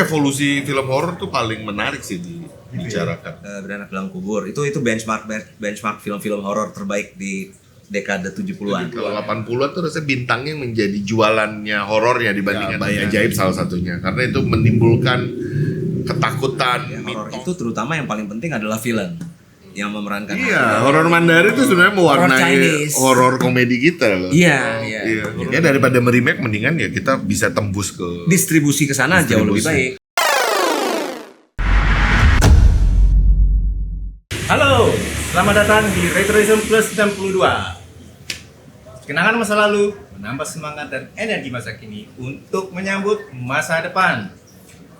revolusi film horor tuh paling menarik sih dibicarakan. Beranak dalam kubur itu benchmark film-film horor terbaik di dekade 70-an. Kalau 80-an tuh rasanya bintangnya menjadi jualannya horornya dibandingkan Bayi Ajaib salah satunya. Karena itu menimbulkan ketakutan. Ya, horor itu terutama yang paling penting adalah villain yang memerankan. Iya, horor Mandarin itu sebenarnya mewarnai horor komedi kita loh. Iya. Ya daripada meremake mendingan ya kita bisa tembus ke Distribusi ke sana jauh lebih baik. Halo, selamat datang di Retroism Plus 62. Kenangan masa lalu menambah semangat dan energi masa kini untuk menyambut masa depan.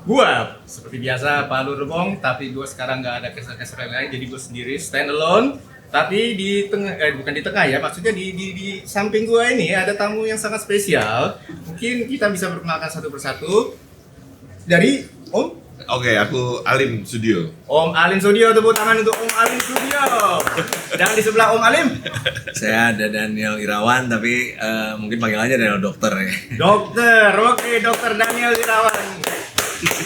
Gua seperti biasa Palu Rebong, tapi gua sekarang nggak ada keser-keser lain, jadi gua sendiri stand alone. Tapi di tengah, bukan di tengah ya, maksudnya di samping gua ini ada tamu yang sangat spesial. Mungkin kita bisa perkenalkan satu persatu. Dari Om. Oke, aku Alim Studio. Om Alim Studio, tepuk tangan untuk Om Alim Studio. Dan di sebelah Om Alim, Saya ada Daniel Irawan, tapi mungkin panggil aja Daniel Dokter ya. Dokter. Oke, Dokter Daniel Irawan.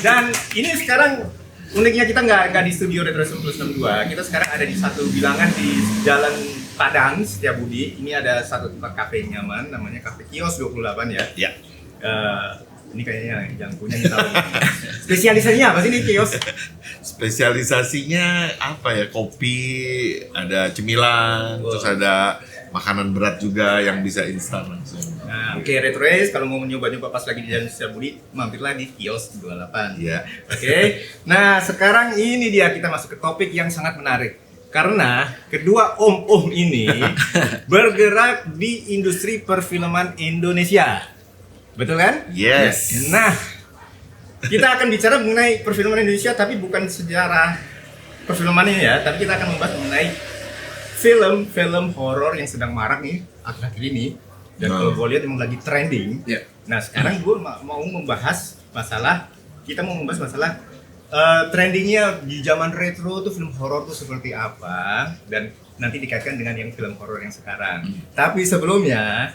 Dan ini sekarang uniknya kita nggak di studio Retroism Plus 62. Kita sekarang ada di satu bilangan di Jalan Padang Setiabudi. Ini ada satu tempat kafe nyaman, namanya Kafe Kios 28 ya. Ya. Ini kayaknya yang punya tahu. Spesialisasinya apa sih ini kios? Spesialisasinya apa ya? Kopi, ada cemilan, terus ada makanan berat juga yang bisa instan langsung. Nah, oke, Retrois kalau mau nyoba-nyoba pas lagi di Jalan Setiabudi, mampirlah di kios 28. Iya. Oke. Nah, sekarang ini dia kita masuk ke topik yang sangat menarik. Karena kedua om-om ini bergerak di industri perfilman Indonesia. Betul kan? Yes. Nah, kita akan bicara mengenai perfilman Indonesia, tapi bukan sejarah perfilmannya ya, tapi kita akan membahas mengenai film-film horor yang sedang marak nih akhir-akhir ini. Dan kalau gue lihat emang lagi trending. Ya. Nah, sekarang gue mau membahas masalah, trendingnya di zaman retro tuh film horor tuh seperti apa, dan nanti dikaitkan dengan yang film horor yang sekarang. Tapi sebelumnya,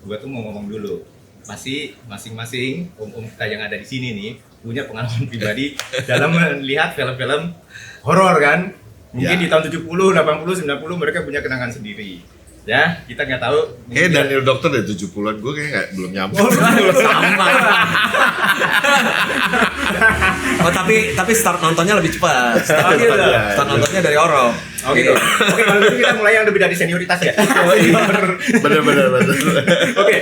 gue tuh mau ngomong dulu. Pasti masing-masing om-om kita yang ada di sini nih punya pengalaman pribadi dalam melihat film-film horor kan. Mungkin di tahun 70, 80, 90 mereka punya kenangan sendiri. Ya, kita nggak tahu. Kayak Daniel Dokter dari 70-an, gue kayaknya belum nyampe. Sama. tapi start nontonnya lebih cepat. Start nontonnya dari horor. Oke, kalau gitu kita mulai yang lebih dari senioritas ya. Bener. Oke,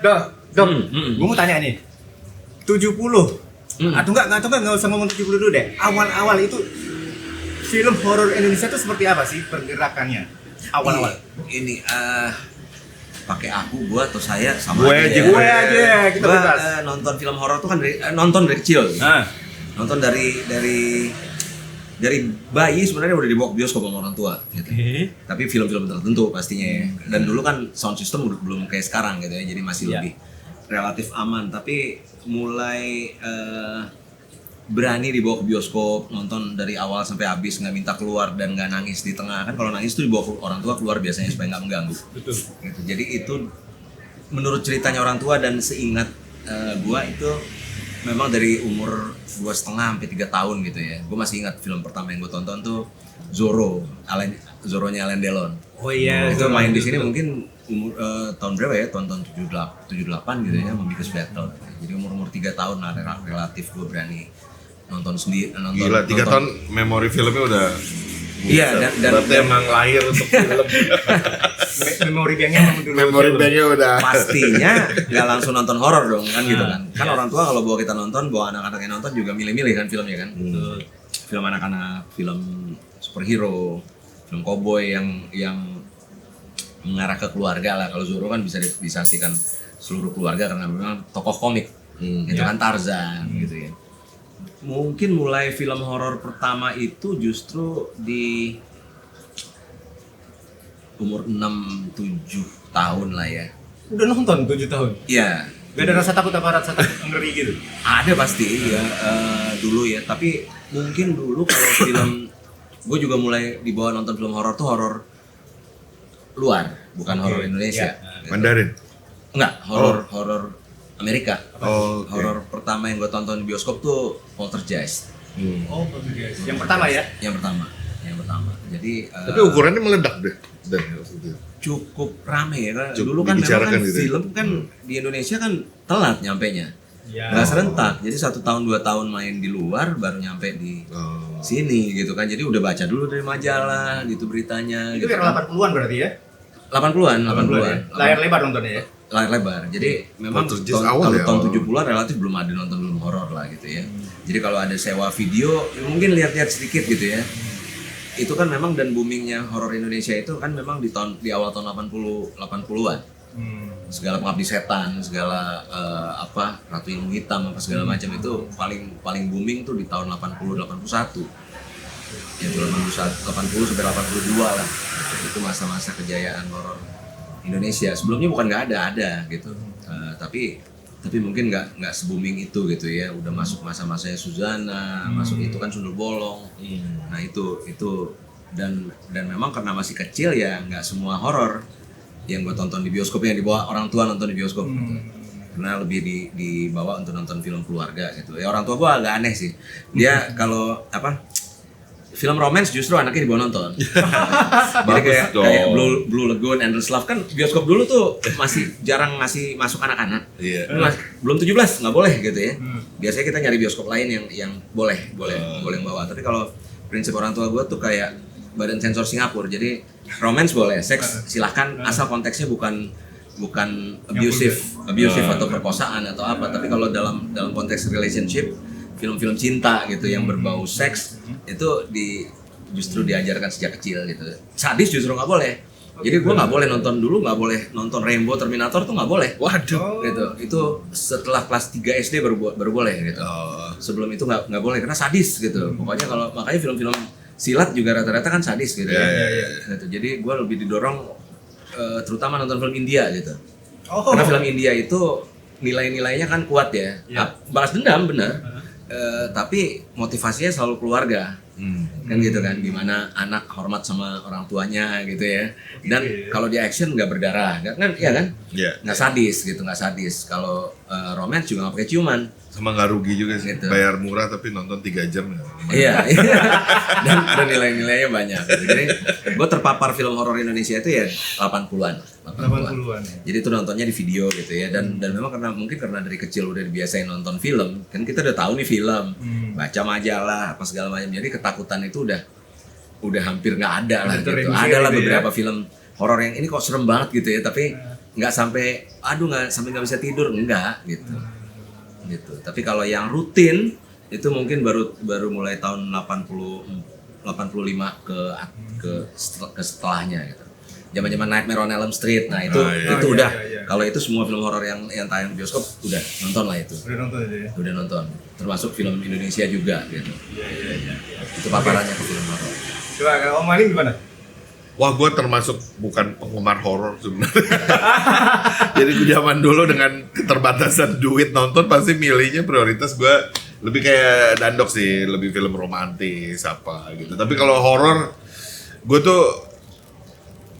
Dok, gue mau tanya nih, 70 atau nggak usah ngomong 70 dulu deh. Awal-awal itu film horor Indonesia itu seperti apa sih pergerakannya? Awal-awal. Ini pakai gua atau saya sama Gue aja. aja, kita Gua bebas. nonton film horor tuh kan nonton dari kecil. Nonton dari bayi sebenarnya udah dibawa ke bioskop sama orang tua gitu. Tapi film-film tertentu pastinya ya. Dan dulu kan sound system belum kayak sekarang gitu ya. Jadi masih lebih relatif aman, tapi mulai berani dibawa ke bioskop, nonton dari awal sampai habis, nggak minta keluar dan nggak nangis di tengah. Kan kalau nangis tuh dibawa orang tua keluar biasanya supaya nggak mengganggu. Betul. Gitu. Jadi itu menurut ceritanya orang tua dan seingat gua itu memang dari umur 2,5 sampai 3 tahun gitu ya. Gua masih ingat film pertama yang gua tonton tuh Zorro-nya Alain Delon. Oh iya. Itu main di sini mungkin umur tahun berapa ya? Tahun 78 gitu ya, Membikus Battle. Jadi umur 3 tahun lah relatif gue berani nonton sendiri. Gila, 3 tahun memori filmnya udah. Iya, dan berarti emang lahir untuk film. Memori banknya udah. Pastinya nggak langsung nonton horor dong kan gitu kan. Kan orang tua kalau bawa kita nonton, bawa anak-anaknya nonton juga milih-milih kan filmnya kan. Film anak-anak, film superhero, film cowboy yang mengarah ke keluarga lah. Kalau Zorro kan bisa disaksikan seluruh keluarga karena memang tokoh komik. Itu kan Tarzan gitu ya. Mungkin mulai film horor pertama itu justru di umur 6-7 tahun lah ya. Udah nonton 7 tahun? Iya. Gak ada rasa takut apa rasa ngeri gitu? Ada pasti ya dulu ya. Tapi mungkin dulu kalau film gue juga mulai dibawa nonton film horor tuh horor luar, bukan horor Indonesia. Mandarin. Enggak, horor Amerika. Oh, oke. Horor pertama yang gue tonton di bioskop tuh Poltergeist. Oh, guys. Yang pertama ya? Yang pertama. Jadi Tapi ukurannya meledak deh. Dan maksudnya. cukup rame ya kan. Cukup Dulu kan memang dibicarakan kan gitu ya. film kan di Indonesia kan telat nyampenya. Ya. Nggak serentak. Jadi 1 tahun 2 tahun main di luar baru nyampe di Oh. sini gitu kan. Jadi udah baca dulu dari majalah gitu beritanya Itu gitu era kan. 80-an berarti ya? 80-an. Layar lebar nontonnya ya? Layar lebar. Jadi memang Poltergeist tahun, awal kalau ya, tahun awal. 70-an relatif belum ada nonton film horor lah gitu ya. Jadi kalau ada sewa video ya mungkin lihat-lihat sedikit gitu ya. Itu kan memang dan boomingnya horor Indonesia itu kan memang di awal tahun 80-an. Segala Pengabdi Setan, segala Ratu Ilmu Hitam apa segala macam itu paling booming tuh di tahun 80-81. Ya 80 sampai 82 lah. Itu masa-masa kejayaan horor Indonesia. Sebelumnya bukan nggak ada gitu. Tapi mungkin nggak se-booming itu gitu ya. Udah masuk masa-masanya Suzana, masuk itu kan Sundel Bolong. Nah itu dan memang karena masih kecil ya nggak semua horor yang gue tonton di bioskop yang dibawa orang tua nonton di bioskop. Gitu. Karena lebih dibawa untuk nonton film keluarga gitu. Ya orang tua gue agak aneh sih. Dia kalau film romance justru anaknya dibawa nonton. Jadi kayak Blue Lagoon, Endless Love kan bioskop dulu tuh masih jarang ngasih masuk anak-anak. Iya. Belum 17 nggak boleh gitu ya. Biasanya kita nyari bioskop lain yang boleh bawa. Tapi kalau prinsip orang tua gue tuh kayak badan sensor Singapura. Jadi romance boleh, seks silahkan asal konteksnya bukan abusive atau perkosaan atau apa. Tapi kalau dalam konteks relationship, film-film cinta gitu yang berbau seks itu justru diajarkan sejak kecil gitu. Sadis justru nggak boleh. Jadi gue nggak boleh nggak boleh nonton Rambo, Terminator tuh nggak boleh. Waduh. Gitu. Itu setelah kelas 3 SD baru boleh gitu. Sebelum itu nggak boleh karena sadis gitu. Pokoknya makanya film-film silat juga rata-rata kan sadis gitu ya. Gitu. Jadi gue lebih didorong terutama nonton film India gitu. Karena film India itu nilai-nilainya kan kuat ya. Balas dendam benar. Tapi motivasinya selalu keluarga. Kan gitu kan, gimana anak hormat sama orang tuanya gitu ya. Dan kalau di action nggak berdarah, kan iya kan? Nggak sadis gitu, nggak sadis. Kalau romance juga nggak pakai ciuman. Sama nggak rugi juga sih, Gitu. bayar murah tapi nonton 3 jam ya. Iya. dan nilai-nilainya banyak. Jadi gue terpapar film horor Indonesia itu ya 80-an. 80-an ya. Jadi itu nontonnya di video gitu ya. Dan memang karena dari kecil udah dibiasain nonton film, kan kita udah tahu nih film, baca majalah apa segala macam. Jadi ketakutan itu udah hampir nggak ada lah gitu. Ada lah beberapa film horor yang ini kok serem banget gitu ya, tapi nggak sampai nggak bisa tidur, enggak gitu. Tapi kalau yang rutin itu mungkin baru mulai tahun 85 ke setelahnya gitu. Zaman-zaman Nightmare on Elm Street. Nah, itu udah kalau itu semua film horor yang tayang di bioskop udah nonton lah itu. Udah nonton itu ya. Udah nonton. Termasuk film Indonesia juga gitu. Itu paparannya ke film horor. Coba kalau Om Maling gimana? Wah, gue termasuk bukan penggemar horor sebenarnya. Jadi gue zaman dulu dengan keterbatasan duit nonton pasti milihnya prioritas gue lebih kayak Dandok sih, lebih film romantis apa gitu. Tapi kalau horor, gue tuh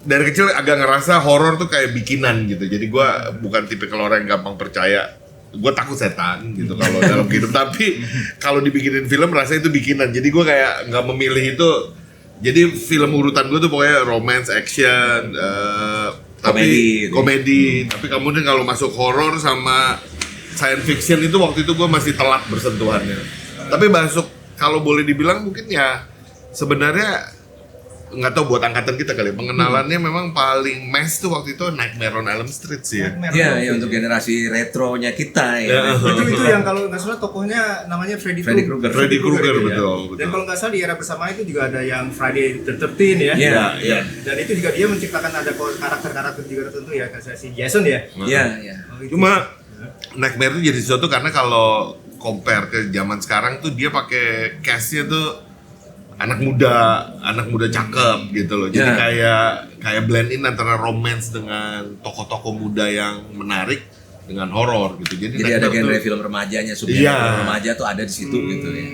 dari kecil agak ngerasa horor tuh kayak bikinan gitu. Jadi gue bukan tipikal orang yang gampang percaya. Gue takut setan gitu kalau dalam hidup. Tapi kalau dibikinin film rasanya itu bikinan. Jadi gue kayak nggak memilih itu. Jadi film urutan gue tuh pokoknya romance, action, tapi komedi. Tapi kemudian kalau masuk horor sama science fiction itu waktu itu gue masih telat bersentuhannya. Tapi masuk kalau boleh dibilang mungkin ya sebenarnya nggak tahu buat angkatan kita kali. Pengenalannya memang paling mass tuh waktu itu Nightmare on Elm Street sih ya. Iya, untuk generasi retronya kita ya. Itu yang kalau nggak salah tokohnya namanya Freddy Krueger. Freddy Krueger betul. Dan kalau nggak salah di era bersamaan itu juga ada yang Friday the 13 ya. Iya. Dan itu juga dia menciptakan ada karakter-karakter juga tertentu ya, kayak si Jason ya. Iya. Cuma Nightmare itu jadi sesuatu karena kalau compare ke zaman sekarang tuh dia pakai cast-nya tuh anak muda cakep gitu loh. Jadi kayak blend in antara romance dengan tokoh-tokoh muda yang menarik dengan horor gitu. Jadi ada genre film remajanya, film remaja tuh ada di situ gitu ya.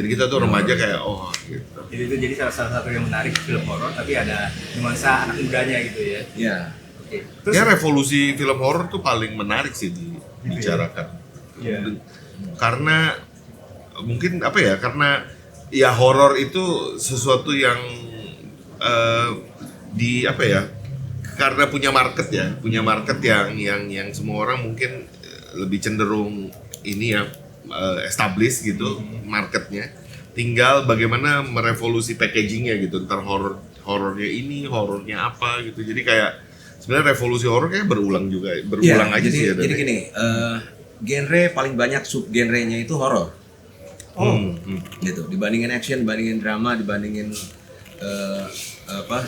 Jadi kita tuh remaja kayak gitu. Jadi itu salah satu yang menarik film horor, tapi ada nuansa anak mudanya gitu ya. Iya. Oke. Terus Ya revolusi film horor tuh paling menarik sih di bicarakan. Iya. Karena mungkin apa ya? Karena ya horor itu sesuatu yang di apa ya? Karena punya market yang semua orang mungkin lebih cenderung ini ya establish gitu marketnya. Tinggal bagaimana merevolusi packagingnya gitu, ntar horornya ini, horornya apa gitu. Jadi kayak sebenarnya revolusi horor kayak berulang aja jadi, sih ya. Jadi gini, genre paling banyak sub genrenya itu horor. Gitu. Dibandingin action, dibandingin drama, dibandingin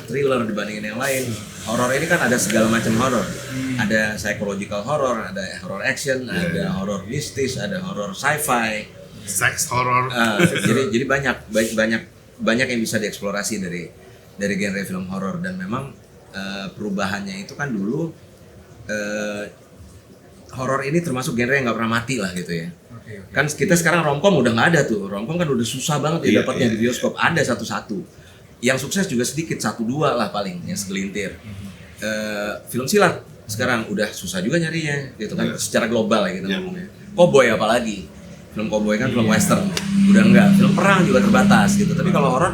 thriller, dibandingin yang lain. Horor ini kan ada segala macam horor. Ada psychological horror, ada horror action, ada horror mistis, ada horror sci-fi. Sex horror. Jadi banyak yang bisa dieksplorasi dari genre film horor, dan memang perubahannya itu kan dulu horor ini termasuk genre yang nggak pernah mati lah gitu ya. Oke. Kan kita sekarang romcom udah nggak ada tuh, romcom kan udah susah banget dapatnya di bioskop. Ada satu-satu, yang sukses juga sedikit, 1-2 lah paling yang segelintir. Film silat sekarang udah susah juga nyarinya gitu kan, secara global ya kita ngomongnya. Cowboy apalagi, film cowboy kan film western udah enggak, film perang juga terbatas gitu. Tapi kalau horor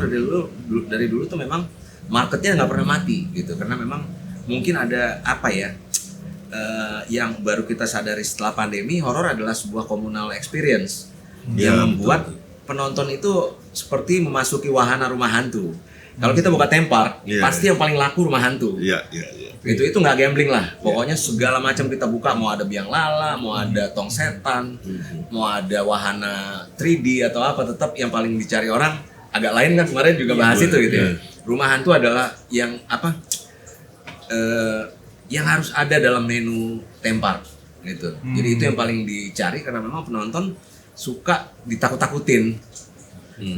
dari dulu tuh memang marketnya nggak pernah mati gitu, karena memang mungkin ada apa ya, yang baru kita sadari setelah pandemi, horor adalah sebuah communal experience yang membuat penonton itu seperti memasuki wahana rumah hantu. Kalau kita buka Theme pasti yang paling laku rumah hantu. Iya. Itu nggak gambling lah. Pokoknya segala macam kita buka, mau ada biang lala, mau ada tong setan, mau ada wahana 3D atau apa, tetap yang paling dicari orang agak lain kan, kemarin juga bahas itu gitu ya. Rumah hantu adalah yang apa? Yang harus ada dalam menu Theme Park gitu. Jadi itu yang paling dicari karena memang penonton suka ditakut-takutin.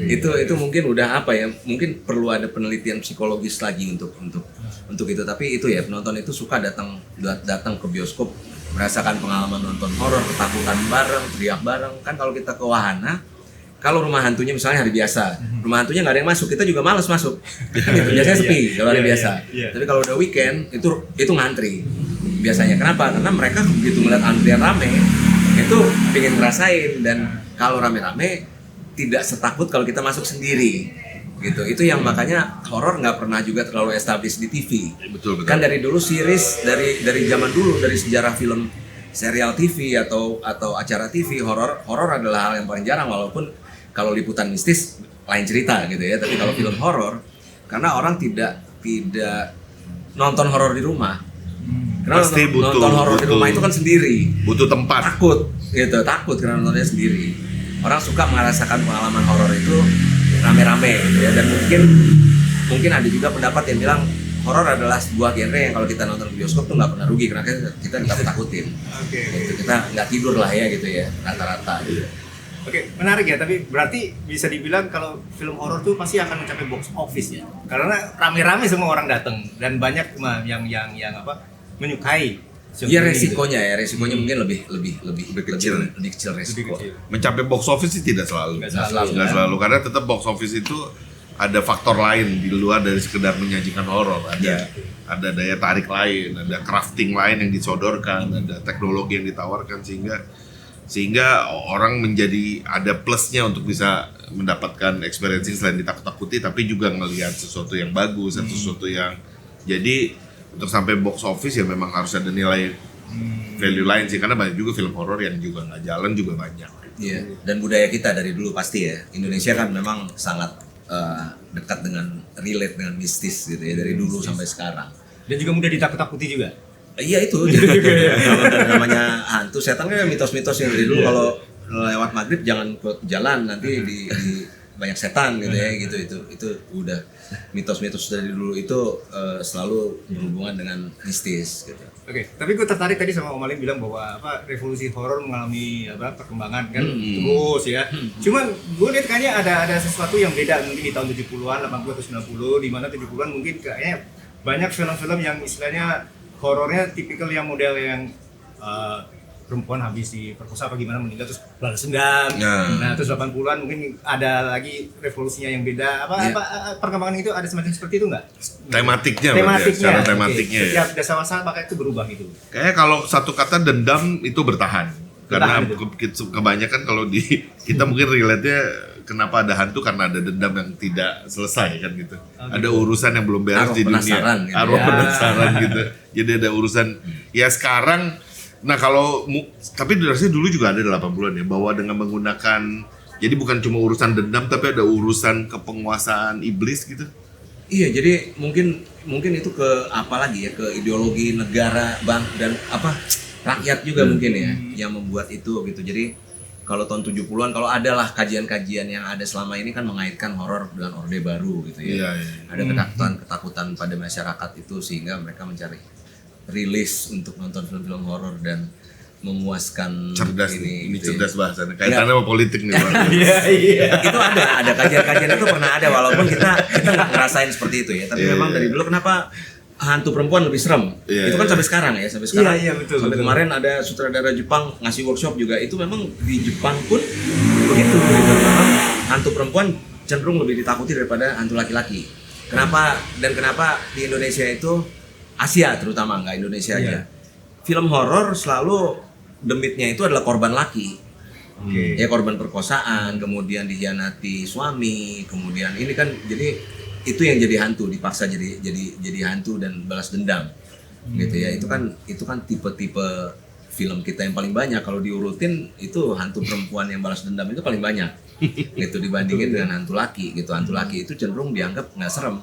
Itu mungkin udah apa ya, mungkin perlu ada penelitian psikologis lagi untuk itu. Tapi itu ya, penonton itu suka datang ke bioskop, merasakan pengalaman nonton horor, ketakutan bareng, teriak bareng. Kan kalau kita ke wahana, kalau rumah hantunya misalnya hari biasa, rumah hantunya nggak ada yang masuk, kita juga males masuk. Gitu, biasanya sepi kalau hari biasa. Tapi kalau udah weekend itu ngantri biasanya. Kenapa? Karena mereka begitu ngeliat antrian rame itu pengen ngerasain, dan kalau rame-rame tidak setakut kalau kita masuk sendiri gitu. Itu yang makanya horor nggak pernah juga terlalu established di TV. Betul. Kan dari dulu series, dari zaman dulu, dari sejarah film serial TV atau acara TV, horor adalah hal yang paling jarang, walaupun kalau liputan mistis lain cerita gitu ya. Tapi kalau film horor, karena orang tidak nonton horor di rumah. Karena Pasti nonton horor di rumah itu kan sendiri. Butuh tempat. Takut karena nontonnya sendiri. Orang suka merasakan pengalaman horor itu rame-rame gitu ya. Dan mungkin ada juga pendapat yang bilang horor adalah sebuah genre yang kalau kita nonton di bioskop tuh nggak pernah rugi, karena kita ditakut-takutin. Gitu. Kita nggak tidur lah ya gitu ya, rata-rata gitu. Oke, menarik ya. Tapi berarti bisa dibilang kalau film horor tuh pasti akan mencapai box office ya, karena rame-rame semua orang datang dan banyak yang apa menyukai. Iya, resikonya mungkin lebih kecil resiko. Mencapai box office sih tidak selalu. Nggak selalu, karena tetap box office itu ada faktor lain di luar dari sekedar menyajikan horor. Ada daya tarik lain, ada crafting lain yang disodorkan, ada teknologi yang ditawarkan sehingga orang menjadi ada plusnya untuk bisa mendapatkan experience selain ditakut-takuti, tapi juga ngelihat sesuatu yang bagus, sesuatu yang jadi untuk sampai box office ya memang harus ada nilai value lain sih, karena banyak juga film horor yang juga nggak jalan juga banyak. Iya. Dan budaya kita dari dulu pasti ya, Indonesia kan memang sangat dekat dengan relate dengan mistis gitu ya, dari dulu sampai sekarang. Dan juga mudah ditakut-takuti juga. Iya itu. Namanya hantu setan kan mitos-mitos yang dari dulu, kalau lewat maghrib jangan ke jalan, nanti di banyak setan gitu ya, itu udah mitos-mitos dari dulu itu selalu berhubungan dengan mistis gitu. Oke, tapi gue tertarik tadi sama Om Alim bilang bahwa revolusi horor mengalami perkembangan kan terus ya. Cuman gue lihat kayaknya ada sesuatu yang beda mungkin di tahun 70-an, 80 atau 90, di mana 70-an mungkin kayaknya banyak film-film yang istilahnya horornya tipikal yang model yang perempuan habis diperkosa apa gimana meninggal terus balas dendam. Nah, terus 80-an mungkin ada lagi revolusinya yang beda. Perkembangan itu ada semacam seperti itu nggak? Tematiknya berarti ya, secara tematiknya ya. Setiap dasar maka itu berubah gitu. Kayaknya kalau satu kata dendam itu bertahan. Karena kebanyakan kalau di kita mungkin relate-nya kenapa ada hantu karena ada dendam yang tidak selesai kan gitu. Ada urusan yang belum beres di dunia. Arwah penasaran gitu. Jadi ada urusan ya sekarang. Nah tapi rasanya dulu juga ada di 80-an ya, bahwa dengan menggunakan, jadi bukan cuma urusan dendam tapi ada urusan kepenguasaan iblis gitu. Iya, jadi mungkin itu ke apa lagi ya, ke ideologi negara, dan rakyat juga mungkin ya yang membuat itu gitu. Jadi kalau tahun 70-an kalau adalah kajian-kajian yang ada selama ini kan mengaitkan horor dengan Orde Baru gitu ya. Ada ketakutan pada masyarakat itu sehingga mereka mencari rilis untuk nonton film-film horor dan memuaskan. Cerdas ini gitu cerdas bahasannya. Kaitannya sama politik nih Bang. Iya. Itu ada kajian-kajian itu pernah ada walaupun kita nggak ngerasain seperti itu ya. Tapi memang dari dulu kenapa hantu perempuan lebih serem? Itu kan sampai sekarang ya, sampai sekarang. Betul. Sampai kemarin ada sutradara Jepang ngasih workshop juga itu memang di Jepang pun begitu. Memang hantu perempuan cenderung lebih ditakuti daripada hantu laki-laki. Kenapa di Indonesia itu Asia terutama, nggak Indonesia aja. Film horor selalu demitnya itu adalah korban laki. Ya korban perkosaan, kemudian dikhianati suami, kemudian ini kan jadi itu yang jadi hantu, dipaksa jadi hantu dan balas dendam. Gitu ya. Itu kan tipe-tipe film kita yang paling banyak. Kalau diurutin itu hantu perempuan yang balas dendam itu paling banyak. Gitu dibandingin dengan hantu laki gitu. Hantu laki itu cenderung dianggap nggak serem.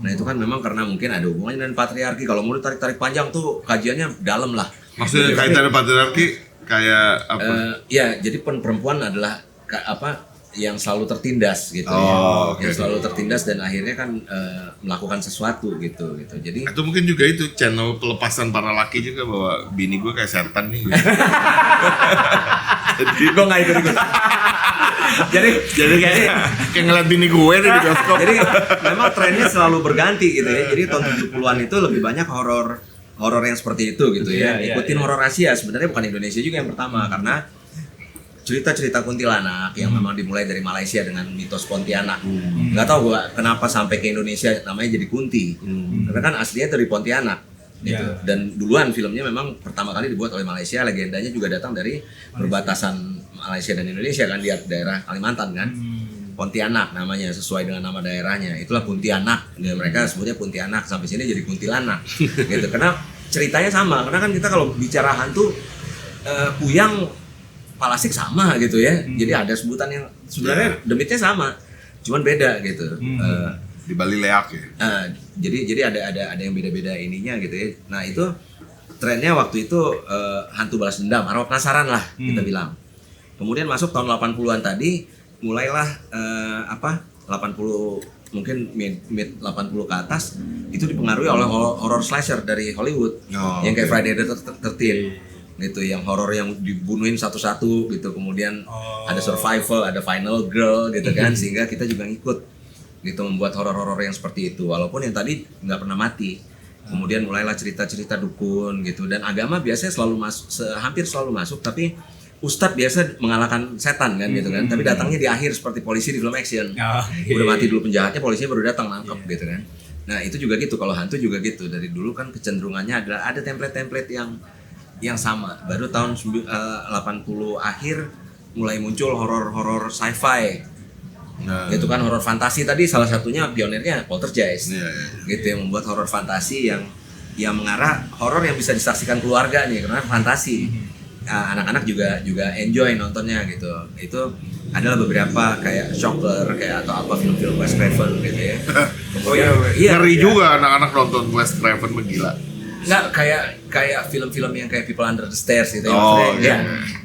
Nah itu kan memang karena mungkin ada hubungannya dengan patriarki. Kalau mau tarik panjang tuh kajiannya dalam lah. Maksudnya kaitannya patriarki kayak apa? Ya jadi perempuan adalah yang selalu tertindas gitu yang selalu tertindas dan akhirnya kan melakukan sesuatu gitu. Jadi atau mungkin juga itu channel pelepasan para laki juga bahwa bini gue kayak setan nih. Gitu. Jadi gue nggak ikut. jadi kayak ngeliat bini gue nih di bioskop. Jadi memang trennya selalu berganti gitu ya. Jadi tahun 70-an itu lebih banyak horor yang seperti itu gitu ya. Ikutin horor Asia sebenarnya bukan Indonesia juga yang pertama karena cerita-cerita kuntilanak yang memang dimulai dari Malaysia dengan mitos Pontianak. Nggak tahu gua kenapa sampai ke Indonesia namanya jadi Kunti. Karena kan aslinya dari Pontianak. Gitu. Dan duluan filmnya memang pertama kali dibuat oleh Malaysia, legendanya juga datang dari perbatasan Malaysia dan Indonesia kan, di daerah Kalimantan kan. Pontianak namanya sesuai dengan nama daerahnya. Itulah Pontianak. Dan mereka sebutnya Pontianak, sampai sini jadi kuntilanak. Gitu. Karena ceritanya sama. Karena kan kita kalau bicara hantu kuyang Palasik sama gitu ya. Jadi ada sebutan yang sebenarnya demitnya sama. Cuman beda gitu. Di Bali Leak ya. Jadi ada yang beda-beda ininya gitu ya. Nah itu trennya waktu itu hantu balas dendam, arwah penasaran lah kita bilang. Kemudian masuk tahun 80-an tadi mulailah 80 mungkin mid 80 ke atas itu dipengaruhi oleh horror slasher dari Hollywood yang kayak Friday the 13th gitu, yang horor yang dibunuhin satu-satu gitu, kemudian ada survival, ada final girl gitu kan, sehingga kita juga ngikut gitu membuat horor-horor yang seperti itu walaupun yang tadi nggak pernah mati. Kemudian mulailah cerita-cerita dukun gitu, dan agama biasanya selalu masuk, hampir selalu masuk, tapi ustadz biasa mengalahkan setan kan gitu kan, tapi datangnya di akhir seperti polisi di film action. Udah mati dulu penjahatnya, polisinya baru datang nangkep gitu kan. Nah itu juga gitu, kalau hantu juga gitu, dari dulu kan kecenderungannya adalah ada template-template yang sama. Baru tahun 80 akhir mulai muncul horor sci-fi. Gitu kan, horor fantasi tadi salah satunya pionirnya Poltergeist. Gitu, yang membuat horor fantasi yang mengarah horor yang bisa disaksikan keluarga nih, karena fantasi. Anak-anak juga enjoy nontonnya gitu. Itu adalah beberapa kayak Shocker kayak atau apa film-film Wes Craven gitu ya. Ngeri juga anak-anak nonton Wes Craven, menggila. Nggak kayak film-film yang kayak People Under the Stairs gitu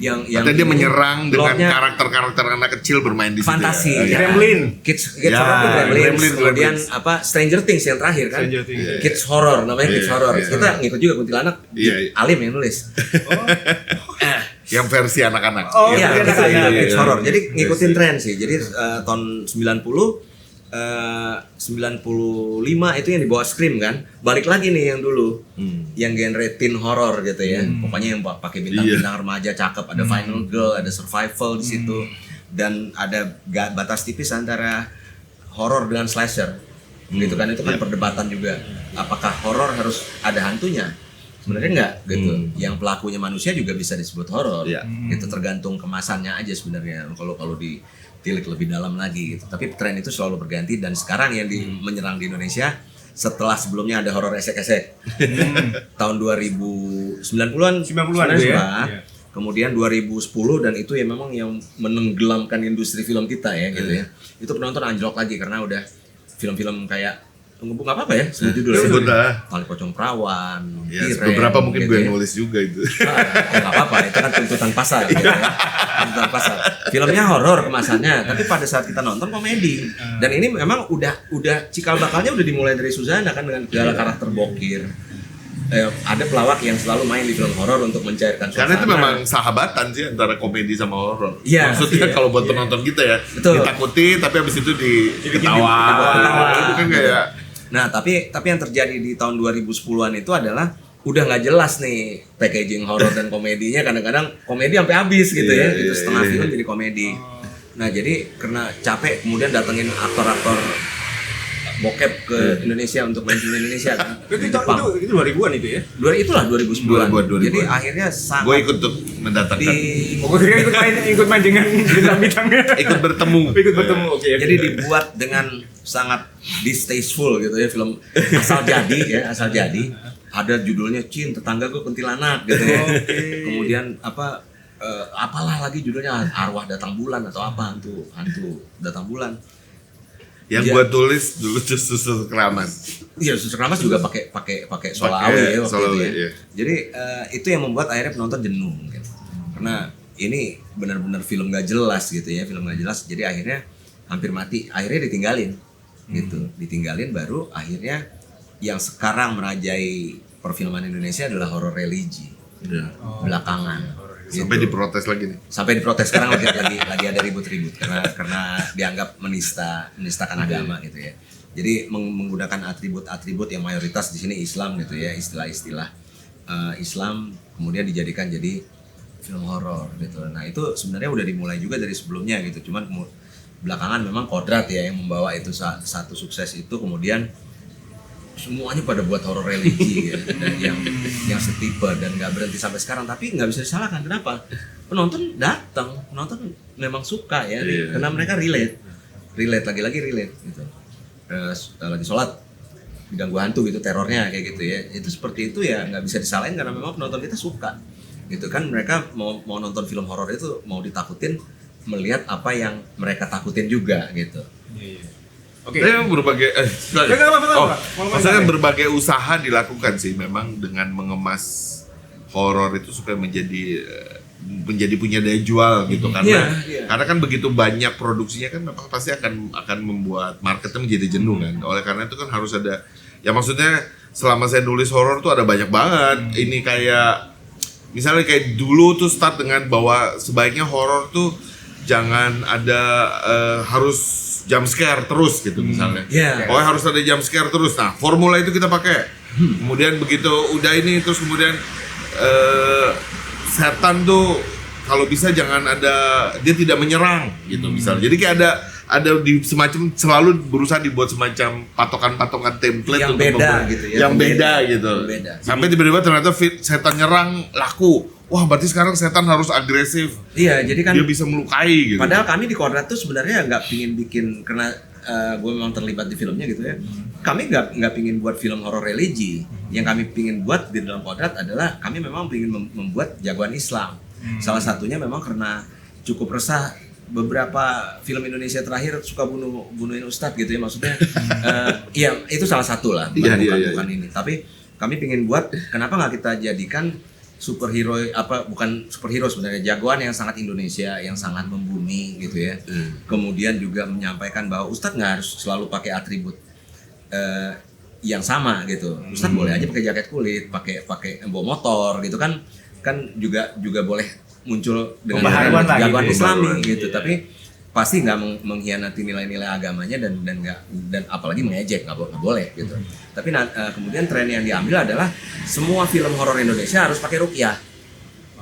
yang dia menyerang dengan karakter-karakter anak kecil bermain di situ. Fantasi, Gremlin. Kids horror, Gremlin. Kemudian Stranger Things yang terakhir kan. Kids horror namanya, Kids horror. Kita ngikut juga kuntilanak. Alim yang nulis. Yang versi anak-anak. Kids horror. Jadi ngikutin tren sih. Jadi tahun 90 95 itu yang dibawa Scream kan, balik lagi nih yang dulu, yang genre teen horror gitu ya, pokoknya yang pakai bintang-bintang remaja cakep, ada Final Girl, ada survival di situ, dan ada batas tipis antara horror dengan slasher, gitu kan, itu kan perdebatan juga, apakah horror harus ada hantunya? Sebenarnya enggak gitu. Yang pelakunya manusia juga bisa disebut horor. Itu tergantung kemasannya aja sebenarnya. Kalau ditilik lebih dalam lagi gitu. Tapi tren itu selalu berganti dan sekarang yang menyerang di Indonesia setelah sebelumnya ada horor esek-esek. Tahun 90-an 90-an itu ya. Kemudian 2010 dan itu ya memang yang menenggelamkan industri film kita ya gitu ya. Itu penonton anjlok lagi karena udah film-film kayak nggak apa-apa ya sebut judul Sebut lah. Tali Pocong Perawan, Ya, Tiren, beberapa mungkin gitu gue ya. yang nulis juga itu. Nggak apa-apa, itu kan tuntutan pasar gitu ya. Tuntutan pasar. Filmnya horor kemasannya, tapi pada saat kita nonton komedi. Dan ini memang udah cikal bakalnya udah dimulai dari Suzana kan dengan segala karakter bokir. Ada pelawak yang selalu main di film horor untuk mencairkan suasana. Karena itu memang sahabatan sih antara komedi sama horor. Iya, Maksudnya kalau buat penonton kita ya, Betul. ditakuti tapi habis itu diketawa. Diketawa. Itu kan kayak Nah, tapi yang terjadi di tahun 2010-an itu adalah udah nggak jelas nih packaging horor dan komedinya, kadang-kadang komedi sampai habis gitu ya. Itu setengah film jadi komedi. Nah, jadi karena capek kemudian datengin aktor-aktor bokep ke Indonesia untuk main film Indonesia kan. Itu Di Jepang. 2000-an itu ya. Itulah 2010-an. 2000-an. Jadi akhirnya sangat gue ikut tuh mendatangkan, Gue kira ikut main dengan bintang-bintangnya. ikut bertemu. Ikut bertemu, oke. Jadi dibuat dengan sangat distasteful gitu ya, film asal jadi ada judulnya Cin tetangga gue kuntilanak gitu ya. Kemudian apalah lagi judulnya, arwah datang bulan atau apa, hantu datang bulan. Yang gue tulis dulu Suster Keramas. Iya, Suster Keramas juga pakai Solawi ya waktu Solawi, itu ya. iya. Jadi itu yang membuat akhirnya penonton jenuh mungkin. Karena ini benar-benar film gak jelas gitu ya, film gak jelas. Jadi akhirnya hampir mati, akhirnya ditinggalin gitu. Ditinggalin baru akhirnya yang sekarang merajai perfilman Indonesia adalah horor religi. Iya. Belakangan. Sampai Gitu. diprotes lagi nih. Sampai diprotes sekarang lagi ada ribut-ribut karena dianggap menistakan agama gitu ya. Jadi menggunakan atribut-atribut yang mayoritas di sini Islam gitu ya, istilah-istilah Islam kemudian dijadikan jadi film horor gitu. Nah, itu sebenarnya udah dimulai juga dari sebelumnya gitu. Cuman belakangan memang kodrat ya yang membawa itu satu sukses itu, kemudian semuanya pada buat horor religi ya, dan yang setipe dan nggak berhenti sampai sekarang. Tapi nggak bisa disalahkan, kenapa? Penonton datang, penonton memang suka ya, karena mereka relate lagi-lagi relate gitu. Lagi sholat diganggu hantu gitu, terornya kayak gitu ya, itu seperti itu ya, nggak bisa disalahin karena memang penonton kita suka gitu kan. Mereka mau nonton film horor itu mau ditakutin, melihat apa yang mereka takutin juga gitu. Oke. Tapi memang berbagai Nggak apa-apa. maksudnya berbagai usaha dilakukan sih memang dengan mengemas horor itu supaya menjadi punya daya jual gitu, karena karena kan begitu banyak produksinya kan memang pasti akan membuat marketnya menjadi jenuh kan. Oleh karena itu kan harus ada ya, maksudnya selama saya nulis horor tuh ada banyak banget ini, kayak misalnya kayak dulu tuh start dengan bahwa sebaiknya horor tuh jangan ada harus jump scare terus gitu misalnya. Oh, harus ada jump scare terus. Nah, formula itu kita pakai. Kemudian begitu udah ini terus kemudian setan tuh kalau bisa jangan ada, dia tidak menyerang gitu misalnya. Jadi kayak ada di semacam selalu berusaha dibuat semacam patokan-patokan template Yang untuk beda gitu ya, yang beda gitu. Beda. Sampai tiba-tiba ternyata setan nyerang laku. Wah, berarti sekarang setan harus agresif. Iya, jadi kan Dia bisa melukai gitu. padahal kami di Kodrat tuh sebenarnya nggak pingin bikin, karena gue memang terlibat di filmnya gitu ya. Kami nggak pingin buat film horor religi. Yang kami pingin buat di dalam Kodrat adalah kami memang pingin membuat jagoan Islam. Salah satunya memang karena cukup resah beberapa film Indonesia terakhir suka bunuhin ustadz gitu ya, maksudnya. Iya, itu salah satu lah, bukan ini. Tapi kami pingin buat, kenapa nggak kita jadikan superhero, bukan superhero sebenarnya, jagoan yang sangat Indonesia, yang sangat membumi gitu ya. Kemudian juga menyampaikan bahwa ustadz nggak harus selalu pakai atribut yang sama gitu. Ustadz boleh aja pakai jaket kulit, pakai bawa motor gitu kan juga boleh muncul dengan Pembaharuan lah jagoan gitu. Islami gitu. Tapi pasti nggak mengkhianati nilai-nilai agamanya dan apalagi mengejek, nggak boleh gitu. Tapi kemudian tren yang diambil adalah semua film horor Indonesia harus pakai ruqyah.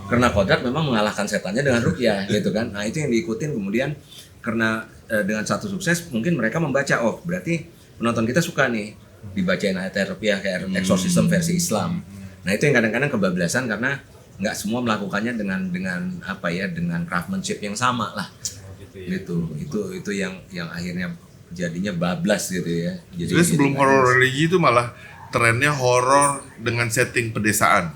Karena kodrat memang mengalahkan setannya dengan ruqyah gitu kan. Nah itu yang diikutin kemudian karena dengan satu sukses mungkin mereka membaca, oh berarti penonton kita suka nih dibacain ayat ruqyah kayak exorcism versi Islam. Nah itu yang kadang-kadang kebablasan karena nggak semua melakukannya dengan apa ya, dengan craftsmanship yang sama lah. Gitu. Itu yang akhirnya jadinya bablas gitu ya. Jadi sebelum horor religi itu malah trennya horor dengan setting pedesaan.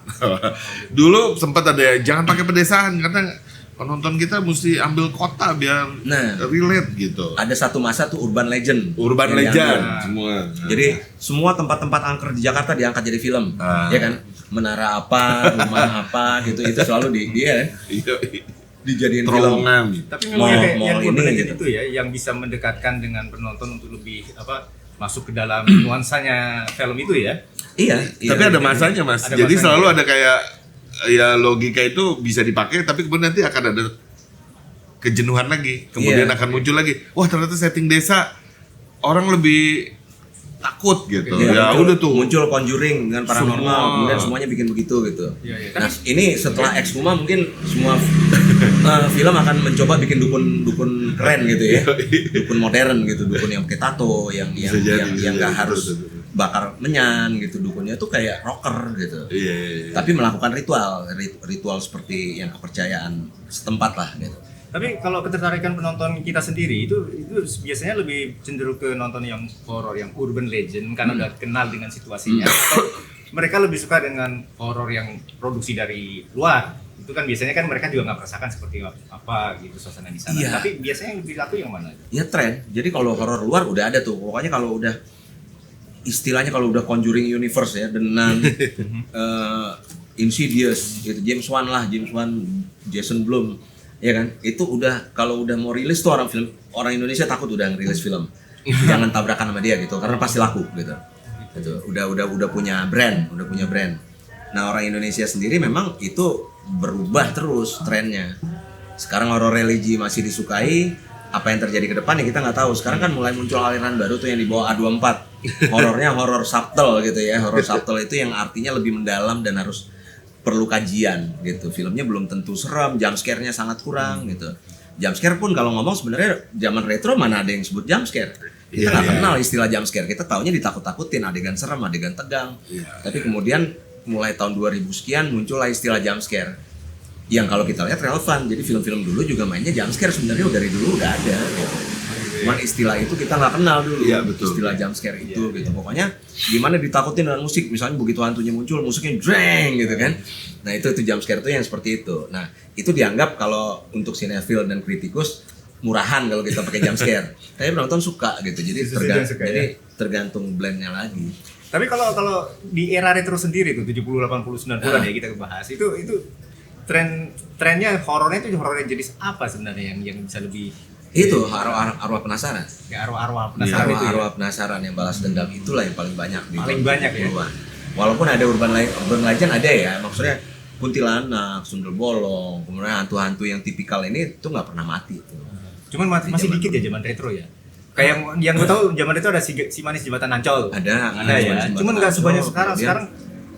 Dulu sempat ada jangan pakai pedesaan karena penonton kita mesti ambil kota biar relate gitu. Ada satu masa tuh urban legend semua. Jadi semua tempat-tempat angker di Jakarta diangkat jadi film, ya kan? Menara apa, rumah apa gitu itu selalu dijadiin film. Tapi memang yang urban legend gitu. itu ya yang bisa mendekatkan dengan penonton untuk lebih masuk ke dalam nuansanya film itu ya. Iya. Tapi ada masanya Mas. Jadi selalu ada kayak ya logika itu bisa dipakai tapi kemudian nanti akan ada kejenuhan lagi. Kemudian akan muncul lagi. Wah, ternyata setting desa orang lebih takut gitu. Ya udah tuh muncul Conjuring dengan paranormal, kemudian semuanya bikin begitu gitu. Nah, ini setelah Exhuma mungkin semua film akan mencoba bikin dukun keren gitu ya. Dukun modern gitu, dukun yang pakai tato, yang enggak harus bakar menyan gitu. Dukunnya tuh kayak rocker gitu. Tapi melakukan ritual seperti yang kepercayaan setempat lah gitu. Tapi kalau ketertarikan penonton kita sendiri itu biasanya lebih cenderung ke nonton yang horor, yang urban legend karena udah kenal dengan situasinya. Atau mereka lebih suka dengan horor yang produksi dari luar. Itu kan biasanya kan mereka juga nggak merasakan seperti apa gitu suasana di sana. Tapi biasanya yang lebih laku yang mana? Ya tren. Jadi kalau horor luar udah ada tuh. Pokoknya kalau udah istilahnya kalau udah Conjuring Universe ya, dengan Insidious gitu, James Wan, Jason Blum. Ya kan, itu udah kalau udah mau rilis tuh orang Indonesia takut udah ngerilis film, jangan tabrakan sama dia gitu, karena pasti laku gitu. Udah punya brand. Nah orang Indonesia sendiri memang itu berubah terus trennya. Sekarang horor religi masih disukai, apa yang terjadi ke depan ya kita nggak tahu. Sekarang kan mulai muncul aliran baru tuh yang di bawah A24, horornya horor subtle gitu ya. Horor subtle itu yang artinya lebih mendalam dan harus perlu kajian gitu. Filmnya belum tentu serem, jump scare-nya sangat kurang gitu. Jump scare pun kalau ngomong sebenarnya zaman retro mana ada yang sebut jump scare. Kita nggak kenal istilah jump scare. Kita taunya ditakut-takutin, adegan serem, adegan tegang. Tapi kemudian mulai tahun 2000 sekian muncullah istilah jump scare. Yang kalau kita lihat relevan. Jadi film-film dulu juga mainnya jump scare sebenarnya dari dulu udah ada gitu. Cuman istilah itu kita nggak kenal dulu. Istilah jump scare itu gitu. Pokoknya gimana ditakutin dengan musik, misalnya begitu hantunya muncul musiknya dreng gitu kan. Nah itu jump scare itu yang seperti itu. Nah itu dianggap kalau untuk sinetron dan kritikus murahan kalau kita pakai jump scare. Tapi penonton suka gitu. Jadi tergantung blendnya lagi. Tapi kalau di era retro sendiri tuh 70, 80, 90-an ya kita bahas itu trennya horornya itu horor yang jenis apa sebenarnya yang bisa lebih itu arwah penasaran. Ya arwah penasaran itu. Arwah penasaran yang balas dendam itulah yang paling banyak di banyak ya. Walaupun ada urban legend ada ya, maksudnya kuntilanak, sundel bolong, kemudian hantu-hantu yang tipikal ini tuh nggak pernah mati itu. Cuman masih dikit ya zaman retro ya. Kayak yang gue tahu zaman itu ada si manis jembatan Ancol. Ada ya. Cuman nggak sebanyak sekarang. Sekarang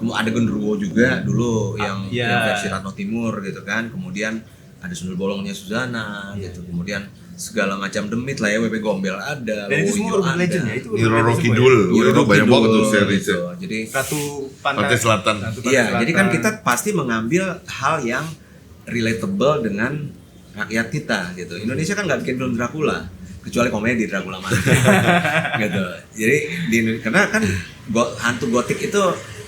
ada genderuwo juga dulu yang versi Ratno Timur gitu kan. Kemudian ada sundel bolongnya Suzana gitu. Kemudian segala macam demit lah ya, WP Gombel ada. Dan itu semua urban legend ya. Itu Roro Kidul. Itu banyak banget tuh seriesnya. Jadi Ratu Pantai Selatan. Iya, jadi kan kita pasti mengambil hal yang relatable dengan rakyat kita gitu. Indonesia kan nggak bikin film Dracula, kecuali komedi Dracula mati gitu. Jadi karena kan hantu gotik itu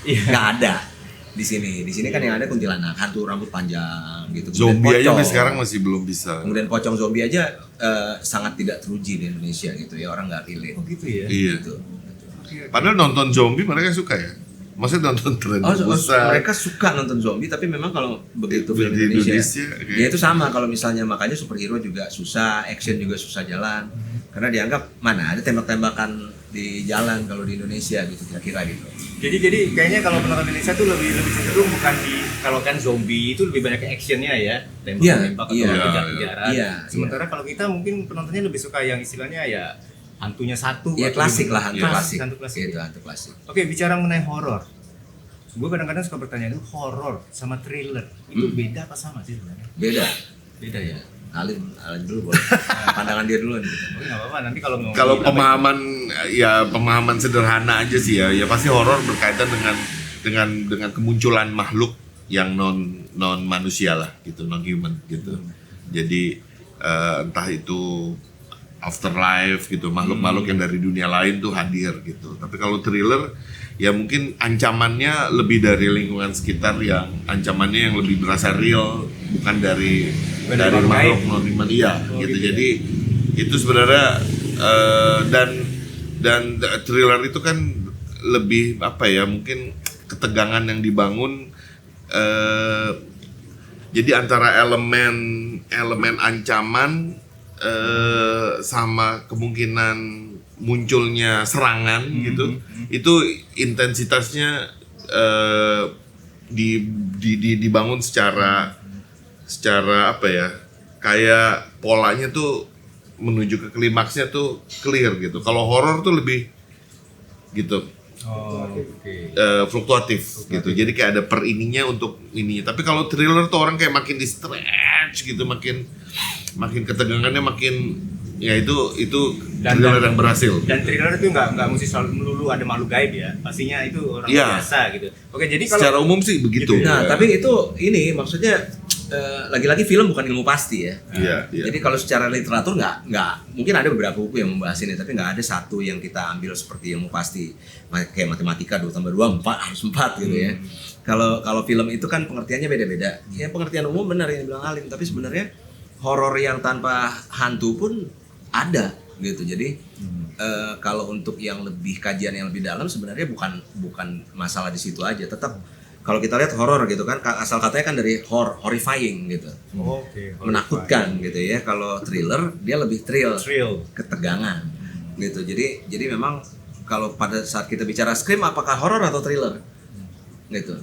nggak ada di sini kan yang ada kuntilanak, hantu rambut panjang gitu. Zombie aja sampai sekarang masih belum bisa. Kemudian pocong zombie aja sangat tidak teruji di Indonesia gitu ya, orang nggak relate. Oh gitu ya. Iya. Gitu. Padahal nonton zombie mereka suka ya. Maksudnya nonton tren besar. Mereka suka nonton zombie, tapi memang kalau begitu film Indonesia ya itu sama. Kalau misalnya makanya superhero juga susah, action juga susah jalan, karena dianggap mana ada tembak-tembakan di jalan kalau di Indonesia gitu kira-kira gitu. Jadi kayaknya kalau penonton Indonesia tuh lebih cenderung bukan kalau kan zombie itu lebih banyak ke actionnya ya, tembak-tembak atau kejar-kejaran. Iya. Sementara kalau kita mungkin penontonnya lebih suka yang istilahnya ya hantunya satu. Ya atau klasik lah, gimana. hantu klasik. Itu. Itu hantu klasik. Oke, bicara mengenai horor. Gue kadang-kadang suka bertanya itu horor sama thriller itu beda apa sama sih sebenarnya? Beda ya. Alin dulu boleh. Pandangan dia dulu nih. Oke, nggak apa-apa. Nanti kalau ngomongin Kalau apa pemahaman sederhana aja sih ya pasti horor berkaitan dengan kemunculan makhluk yang non manusia lah gitu, non human gitu. Jadi entah itu afterlife gitu, makhluk-makhluk yang dari dunia lain tuh hadir gitu. Tapi kalau thriller ya mungkin ancamannya lebih dari lingkungan sekitar, yang ancamannya yang lebih berasa real, bukan dari makhluk non human gitu. Jadi itu sebenarnya dan thriller itu kan lebih apa ya, mungkin ketegangan yang dibangun jadi antara elemen ancaman sama kemungkinan munculnya serangan gitu, itu intensitasnya dibangun secara apa ya, kayak polanya tuh menuju ke klimaksnya tuh clear gitu. Kalau horor tuh lebih gitu, fluktuatif gitu. Jadi kayak ada per ininya untuk ini. Tapi kalau thriller tuh orang kayak makin di stretch gitu, makin ketegangannya makin, ya itu thriller yang berhasil. Dan thriller itu nggak mesti selalu melulu ada makhluk gaib ya, pastinya itu orang biasa gitu. Oke, jadi kalau secara umum sih begitu. Gitu ya. Nah, tapi itu ini maksudnya lagi-lagi film bukan ilmu pasti ya. Iya. Jadi kalau secara literatur nggak mungkin ada beberapa buku yang membahas ini, tapi nggak ada satu yang kita ambil seperti ilmu pasti. Kayak matematika 2+2 4 harus 4 gitu ya. Kalau film itu kan pengertiannya beda-beda. Ya pengertian umum benar yang dibilang Alim, tapi sebenarnya horor yang tanpa hantu pun ada gitu. Jadi kalau untuk yang lebih kajian yang lebih dalam sebenarnya bukan masalah di situ aja. Tetap kalau kita lihat horor gitu kan, asal katanya kan dari horrifying gitu. Menakutkan gitu ya. Kalau thriller dia lebih thrill. Ketegangan gitu. Jadi memang kalau pada saat kita bicara Scream, apakah horor atau thriller gitu.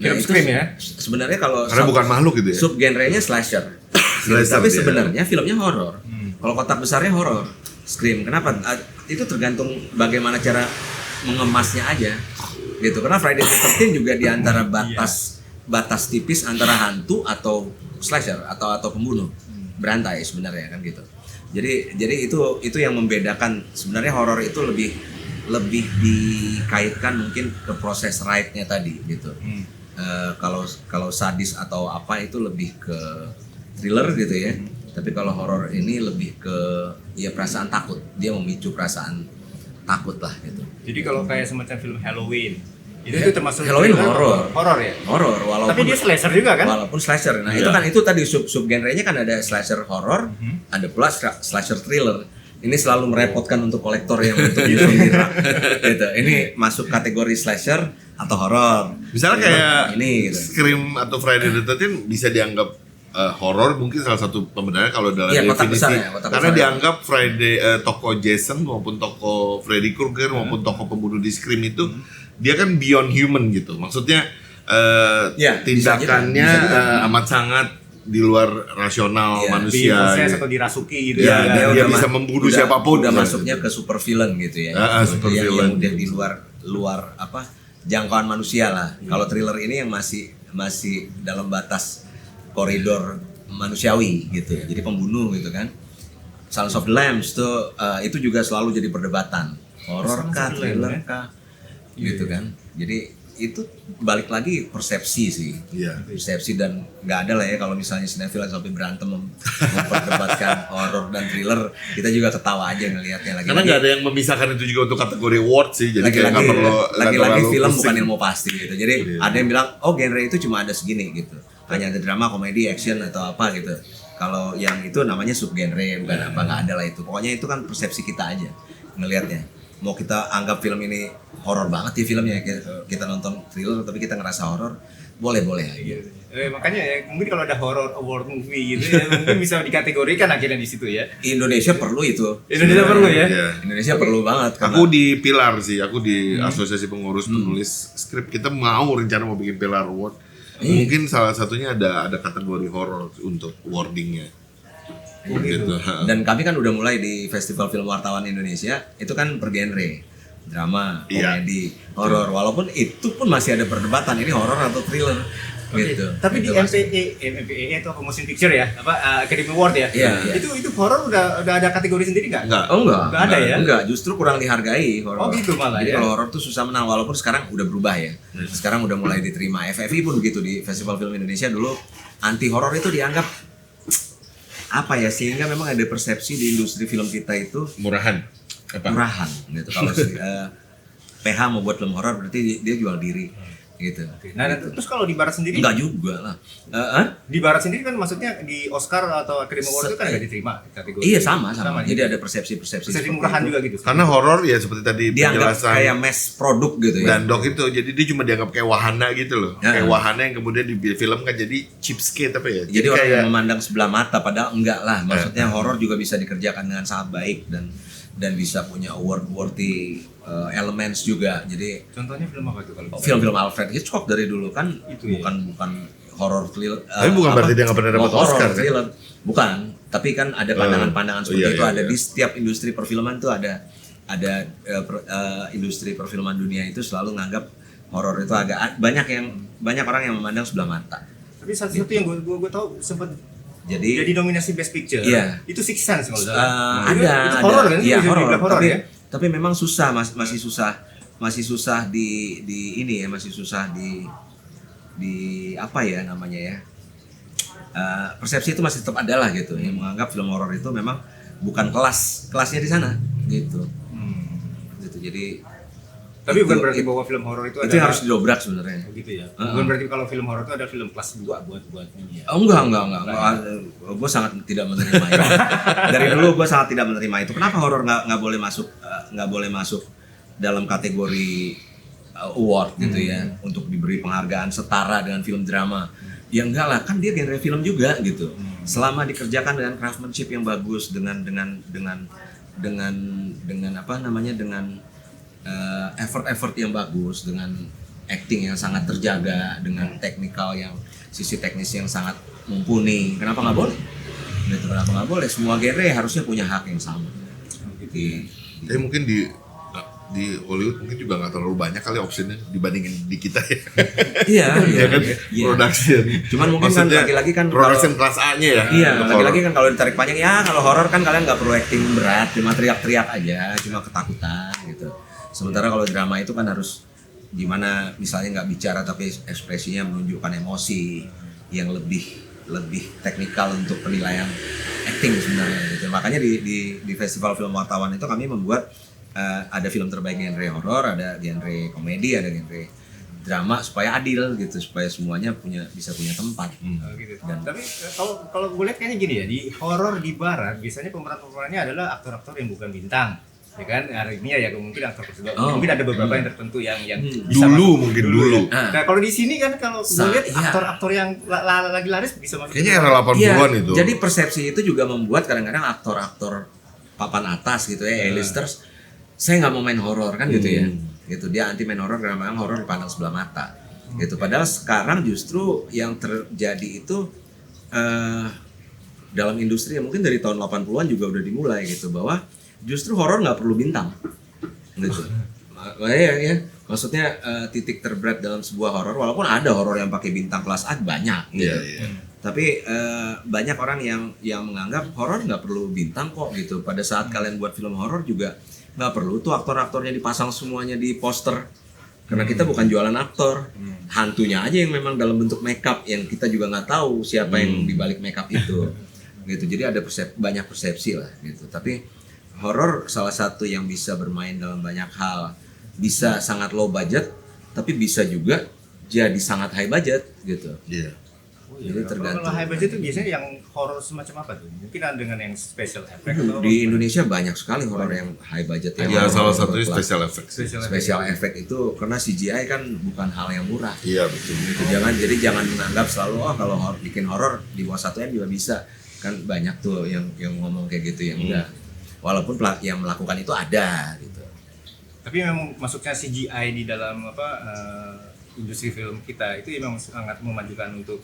Film Scream ya. Sebenarnya kalau Karena bukan makhluk gitu ya. Subgenrenya slasher. Tapi sebenarnya filmnya horor. Kalau kotak besarnya horor, Scream. Kenapa? Itu tergantung bagaimana cara mengemasnya aja. Gitu. Karena Friday the 13 juga di antara batas tipis antara hantu atau slasher atau pembunuh. Berantai sebenarnya kan gitu. Jadi itu yang membedakan. Sebenarnya horor itu lebih dikaitkan mungkin ke proses ride-nya tadi gitu. Kalau sadis atau apa itu lebih ke thriller gitu ya. Tapi kalau horor ini lebih ke ya perasaan takut. Dia memicu perasaan takut lah gitu. Jadi kalau kayak semacam film Halloween itu termasuk Halloween horor. Horor ya. Horor walaupun Tapi dia slasher juga kan? Walaupun slasher. Nah, itu tadi sub genrenya kan ada slasher horor, ada pula slasher thriller. Ini selalu merepotkan untuk kolektor yang untuk Mira. Gitu. Ini masuk kategori slasher atau horor. Misalnya kayak ini gitu. Scream atau Friday the 13 bisa dianggap horor, mungkin salah satu pembenaran kalau dalam kotak definisi. kotak Karena besarnya. dianggap tokoh Jason maupun tokoh Freddy Krueger maupun tokoh pembunuh di Scream itu dia kan beyond human gitu. Maksudnya tindakannya bisa juga. amat sangat di luar rasional manusia. Diproses gitu. atau dirasuki gitu. Ya, dia udah bisa membunuh siapapun. Udah gitu. masuknya ke super villain gitu ya. Super yang villain. udah di luar apa jangkauan manusia lah. Kalau thriller ini yang masih dalam batas koridor manusiawi gitu ya. Jadi pembunuh gitu kan. Silence of the Lambs itu juga selalu jadi perdebatan. Horor kah, thriller kah? Gitu kan. Jadi itu balik lagi persepsi sih. Persepsi, dan nggak ada lah ya kalau misalnya sinetron sampai berantem memperdebatkan horor dan thriller, kita juga ketawa aja ngelihatnya lagi. Karena nggak ada yang memisahkan itu juga untuk kategori award sih. Jadi kayak nggak perlu lagi film pusing. bukan ilmu pasti gitu. Jadi ada yang bilang genre itu cuma ada segini gitu. Hanya ada drama, komedi, action atau apa gitu. Kalau yang itu namanya subgenre, bukan apa, nggak ada lah itu. Pokoknya itu kan persepsi kita aja ngelihatnya. Mau kita anggap film ini horor banget ya filmnya, kita nonton thriller tapi kita ngerasa horor, boleh aja. Makanya ya, mungkin kalau ada horror award movie gitu ya, mungkin bisa dikategorikan akhirnya di situ ya. Indonesia perlu itu. Indonesia perlu ya. Iya. Indonesia perlu banget. Aku di Pilar sih, aku di Asosiasi Pengurus Penulis Skrip, kita rencana mau bikin Pilar Award. Mungkin salah satunya ada kategori horor untuk wordingnya. Gitu. Dan kami kan udah mulai di Festival Film Wartawan Indonesia, itu kan per genre. Drama, Iya. komedi, horor. Walaupun itu pun masih ada perdebatan ini horor atau thriller. Gitu. Tapi di Gitu, Mas. MPA itu apa motion picture ya? Academy Award ya? Iya. Itu horor udah ada kategori sendiri nggak? Enggak. Oh enggak. Nggak ada ya? Enggak, justru kurang dihargai horor. Oh, gitu malah Jadi ya? kalau horor tuh susah menang, walaupun sekarang udah berubah ya. Sekarang udah mulai diterima. FFI pun begitu, di Festival Film Indonesia dulu anti horor itu dianggap apa ya, sehingga memang ada persepsi di industri film kita itu Murahan. Apa? murahan gitu. Kalau PH mau buat film horor berarti dia jual diri gitu. Nah, terus kalau di barat sendiri? Enggak juga lah. Di barat sendiri kan maksudnya di Oscar atau Academy Award itu kan nggak diterima kategori. Iya sama. ya? Jadi ada persepsi-persepsi Persepsi seperti murahan itu. juga gitu. Karena horor ya seperti tadi Dianggap penjelasan kayak mass produk gitu ya. Dandok itu, jadi dia cuma dianggap kayak wahana gitu loh. Ya. Kayak wahana yang kemudian di film kan jadi cheapskate apa ya? Jadi orang kayak yang memandang sebelah mata, padahal enggak lah. Maksudnya horor juga bisa dikerjakan dengan sangat baik dan bisa punya award-worthy elements juga. Jadi Contohnya film apa tuh kalau? film-film Alfred Hitchcock dari dulu kan Itu ya. bukan horor thriller. Tapi bukan berarti dia nggak pernah dapat horror Oscar, kan? thriller. Bukan, tapi kan ada pandangan-pandangan seperti iya, itu iya, ada iya. di setiap industri perfilman tuh ada industri perfilman dunia itu selalu nganggap horor itu agak banyak orang yang memandang sebelah mata. Tapi satu-satu yang gue tahu sempat Jadi jadi nominasi Best Picture. Iya. Itu Sixth Sense kalau nggak salah. ada Itu horor kan? iya Bisa horor, dibilang horor tapi, ya? tapi memang susah masih susah di ini ya, masih susah di apa ya namanya ya, persepsi itu masih tetap ada lah gitu, yang menganggap film horor itu memang bukan kelasnya di sana gitu. Gitu, jadi Tapi bukan itu- berarti bahwa film horor itu itu yang harus didobrak sebenarnya. gitu ya. Bukan berarti kalau film horor itu ada film kelas 2 buat ini ya. Oh, enggak. Gue sangat tidak menerima itu. Dari dulu gue sangat tidak menerima itu. Kenapa horor nggak boleh masuk dalam kategori award gitu ya, untuk diberi penghargaan setara dengan film drama? Ya enggak lah, kan dia genre film juga gitu. Selama dikerjakan dengan craftsmanship yang bagus, dengan apa namanya, dengan effort yang bagus, dengan acting yang sangat terjaga, dengan sisi teknis yang sangat mumpuni. Kenapa nggak boleh? Gitu, kenapa nggak boleh? Semua genre harusnya punya hak yang sama. Gitu. Tapi mungkin di Hollywood mungkin juga nggak terlalu banyak kali opsinya dibandingin di kita ya. Iya, Ya kan, iya. production. Cuman mungkin kan Maksudnya lagi-lagi kan production kelas A-nya ya. Iya, untuk lagi-lagi horror. kan kalau ditarik panjang ya, kalau horor kan kalian nggak perlu acting berat, cuma teriak-teriak aja, cuma ketakutan gitu. Sementara kalau drama itu kan harus gimana, misalnya nggak bicara tapi ekspresinya menunjukkan emosi yang lebih teknikal untuk penilaian acting sebenarnya gitu. Makanya di Festival Film Wartawan itu kami membuat ada film terbaik genre horor, ada genre komedi, ada genre drama, supaya adil gitu, supaya semuanya bisa punya tempat. Gitu. Dan Tapi kalau gue lihat kayaknya gini ya, di horor di barat biasanya pemerannya adalah aktor-aktor yang bukan bintang. Ya kan, hari ini ya mungkin aktor tersebut. Oh. Mungkin ada beberapa yang tertentu yang bisa Dulu masuk mungkin ya. dulu. Nah, kalau di sini kan kalau gue lihat Iya. aktor-aktor yang lagi laris bisa masuk. Kayaknya era 80-an itu. Jadi persepsi itu juga membuat kadang-kadang aktor-aktor papan atas gitu ya, A-listers, saya nggak mau main horor kan gitu ya. Gitu, dia anti main horor karena memang horor dipandang sebelah mata. Gitu. Padahal sekarang justru yang terjadi itu dalam industri yang mungkin dari tahun 80-an juga udah dimulai gitu, bahwa justru horor nggak perlu bintang. Gitu. Ya. Maksudnya titik terberat dalam sebuah horor, walaupun ada horor yang pakai bintang kelas A banyak gitu. Iya. Tapi banyak orang yang menganggap horor nggak perlu bintang kok gitu. Pada saat kalian buat film horor juga nggak perlu tuh aktor-aktornya dipasang semuanya di poster. Karena kita bukan jualan aktor, hantunya aja yang memang dalam bentuk makeup yang kita juga nggak tahu siapa yang dibalik makeup itu. Gitu. Jadi ada banyak persepsi lah gitu. Tapi horor salah satu yang bisa bermain dalam banyak hal. Bisa sangat low budget, tapi bisa juga jadi sangat high budget gitu. Iya. Jadi tergantung. Kalau high budget itu biasanya yang horor semacam apa tuh? Mungkin ada dengan yang special effect atau Di Indonesia banyak sekali horor yang high budget ya. Ya salah horor satunya kelas. special effects. Special effect itu karena CGI kan bukan hal yang murah. Iya betul. Gitu. Jangan menganggap selalu kalau bikin horor di bawah 1 M juga bisa. Kan banyak tuh yang ngomong kayak gitu yang enggak. Walaupun yang melakukan itu ada gitu. Tapi memang masuknya CGI di dalam industri film kita itu memang sangat memajukan untuk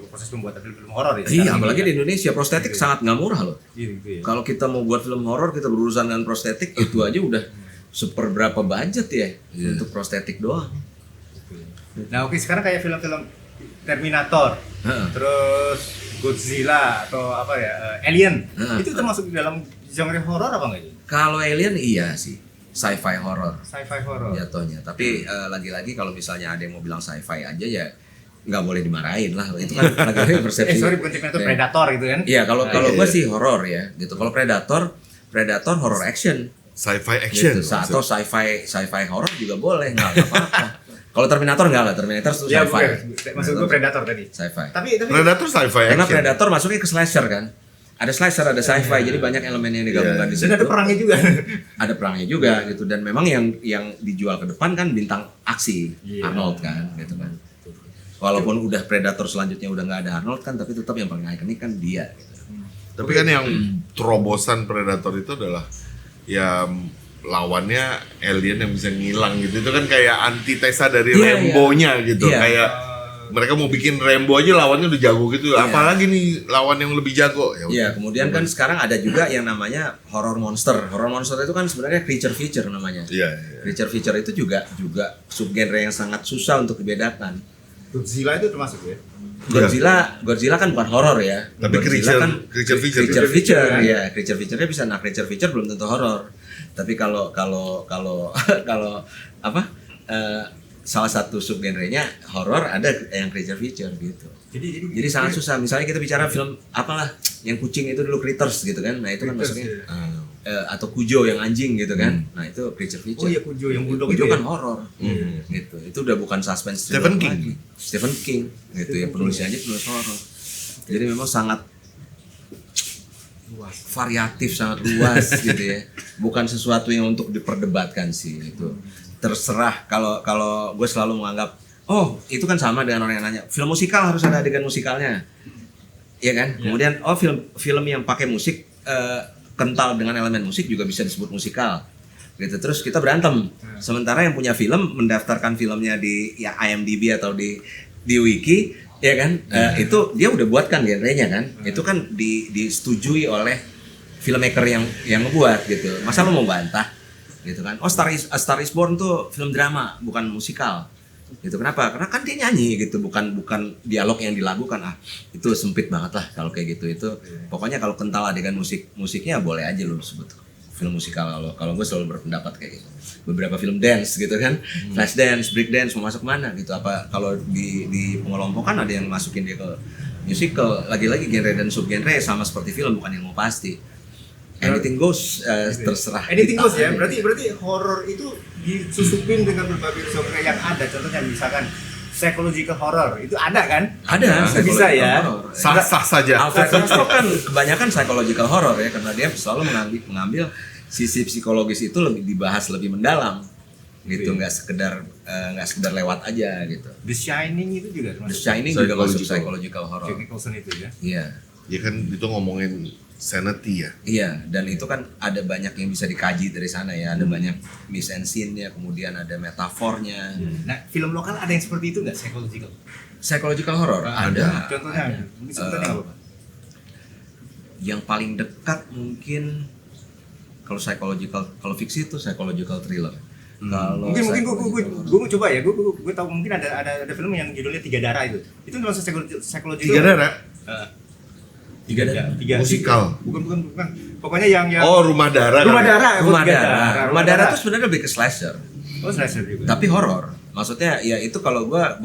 proses pembuatan film horor ya. Iya, apalagi di Indonesia prostetik sangat nggak murah loh. Gitu ya. Kalau kita mau buat film horor kita berurusan dengan prostetik itu aja udah seperberapa budget ya untuk prostetik doang. Nah oke, sekarang kayak film-film Terminator, Heeh. terus Godzilla atau apa ya, Alien, Heeh. itu termasuk di dalam genre horor apa enggak? Kalau Alien iya sih, sci-fi horror Sci-fi horor. jatuhnya. Tapi lagi-lagi kalau misalnya ada yang mau bilang sci-fi aja ya nggak boleh dimarahin lah. Itu kan lagi-lagi persepsi. Sorry, bukan Terminator, Ya. Predator gitu kan? Iya, kalau Iya. gue sih horor ya gitu. Kalau Predator horror action. Sci-fi action. Gitu. Atau sci-fi horror juga boleh, nggak apa-apa. Kalau Terminator nggak lah, Terminator itu Ya, sci-fi. bukan. Maksud gue Predator tadi. Sci-fi. Tapi Predator sci-fi Karena action. Predator masuknya ke slasher kan. Ada slasher, ada sci-fi, jadi banyak elemen yang digabungkan di situ. dan ada perangnya juga. Ada perangnya juga gitu. Dan memang yang dijual ke depan kan bintang aksi Iya. Arnold kan, gitu kan. Walaupun udah Predator selanjutnya udah nggak ada Arnold kan, tapi tetap yang paling ikonik kan dia. Gitu. Tapi kan yang terobosan Predator itu adalah ya lawannya alien yang bisa ngilang gitu. Itu kan kayak antitesa dari Iya, Rambo-nya gitu. Iya. Kayak mereka mau bikin Rambo aja lawannya udah jago gitu. Iya. Apalagi nih lawan yang lebih jago. Ya udah. Iya, kemudian kan sekarang ada juga yang namanya horror monster. Horror monster itu kan sebenarnya creature feature namanya. Iya, iya. Creature feature itu juga subgenre yang sangat susah untuk dibedakan. Godzilla itu termasuk ya? Godzilla kan bukan horor ya. Tapi Godzilla creature feature. creature feature kan? ya, creature feature-nya bisa. Nah, creature feature belum tentu horor. Tapi kalau apa? Salah satu subgenrenya horor ada yang creature feature gitu. Jadi sangat susah. Misalnya kita bicara film apalah yang kucing itu dulu Critters gitu kan. Nah, itu kan Critters, masuknya ya. atau Cujo yang anjing gitu kan. Nah, itu creature feature. Oh iya, Cujo yang bulldog Cujo itu kan ya? horor. Gitu. Itu udah bukan suspense Stephen thriller King. lagi. Stephen King gitu ya, penulisnya aja penulis horor. Jadi memang sangat variatif, sangat luas gitu ya. Bukan sesuatu yang untuk diperdebatkan sih itu. Terserah kalau gue selalu menganggap oh itu kan sama dengan orang yang nanya film musikal harus ada adegan musikalnya, ya kan? Kemudian oh film yang pakai musik kental dengan elemen musik juga bisa disebut musikal, gitu. Terus kita berantem. Sementara yang punya film mendaftarkan filmnya di ya IMDb atau di Wiki, ya kan? Itu dia udah buat kan genrenya kan? Itu kan disetujui oleh filmmaker yang ngebuat gitu. Masa lo mau bantah? Gitu kan. Oh, A Star Is Born tuh film drama, bukan musikal. Gitu. Kenapa? Karena kan dia nyanyi gitu, bukan dialog yang dilakukan. Itu sempit banget lah kalau kayak gitu. Itu pokoknya kalau kental adegan musiknya boleh aja lo sebut film musikal. Kalau gue selalu berpendapat kayak gitu. Beberapa film dance gitu kan. Flash dance, break dance mau masuk mana gitu. Apa kalau di pengelompokan ada yang masukin dia ke musical. Lagi-lagi genre dan subgenre sama seperti film, bukan yang mau pasti. Anything goes, terserah. Anything kita goes ya. aja. Berarti horor itu disusupin dengan berbagai genre yang ada. Contohnya misalkan psychological horror itu ada kan? Ada, Bisa ya. horror. Sah-sah saja. Alfred Hitchcock kan kebanyakan psychological horror ya, karena dia selalu mengambil sisi psikologis itu lebih dibahas lebih mendalam gitu, nggak sekedar lewat aja gitu. The Shining itu juga The termasuk Shining juga masuk Psychological. psychological horror. Jack Nicholson itu ya. Iya. Ya kan itu ngomongin sanity ya. Iya, dan itu kan ada banyak yang bisa dikaji dari sana ya, ada banyak mise en scene-nya, kemudian ada metafornya. Nah, film lokal ada yang seperti itu nggak psychological? Psychological horror ada. Contohnya, mungkin sebutannya apa, Pak? Yang paling dekat mungkin kalau psychological, kalau fiksi itu psychological thriller. Kalau Mungkin psychological- gue mau coba ya. Gue tahu mungkin ada film yang judulnya Tiga Darah itu. Itu termasuk psychological. Tiga darah. Tiga Darah? Musikal. Bukan. Pokoknya yang Oh, Rumah Darah. Rumah kan? Darah. Rumah Tiga Darah. Rumah Darah itu sebenarnya lebih ke slasher, Oh, slasher juga. tapi horor. Maksudnya ya itu kalau gua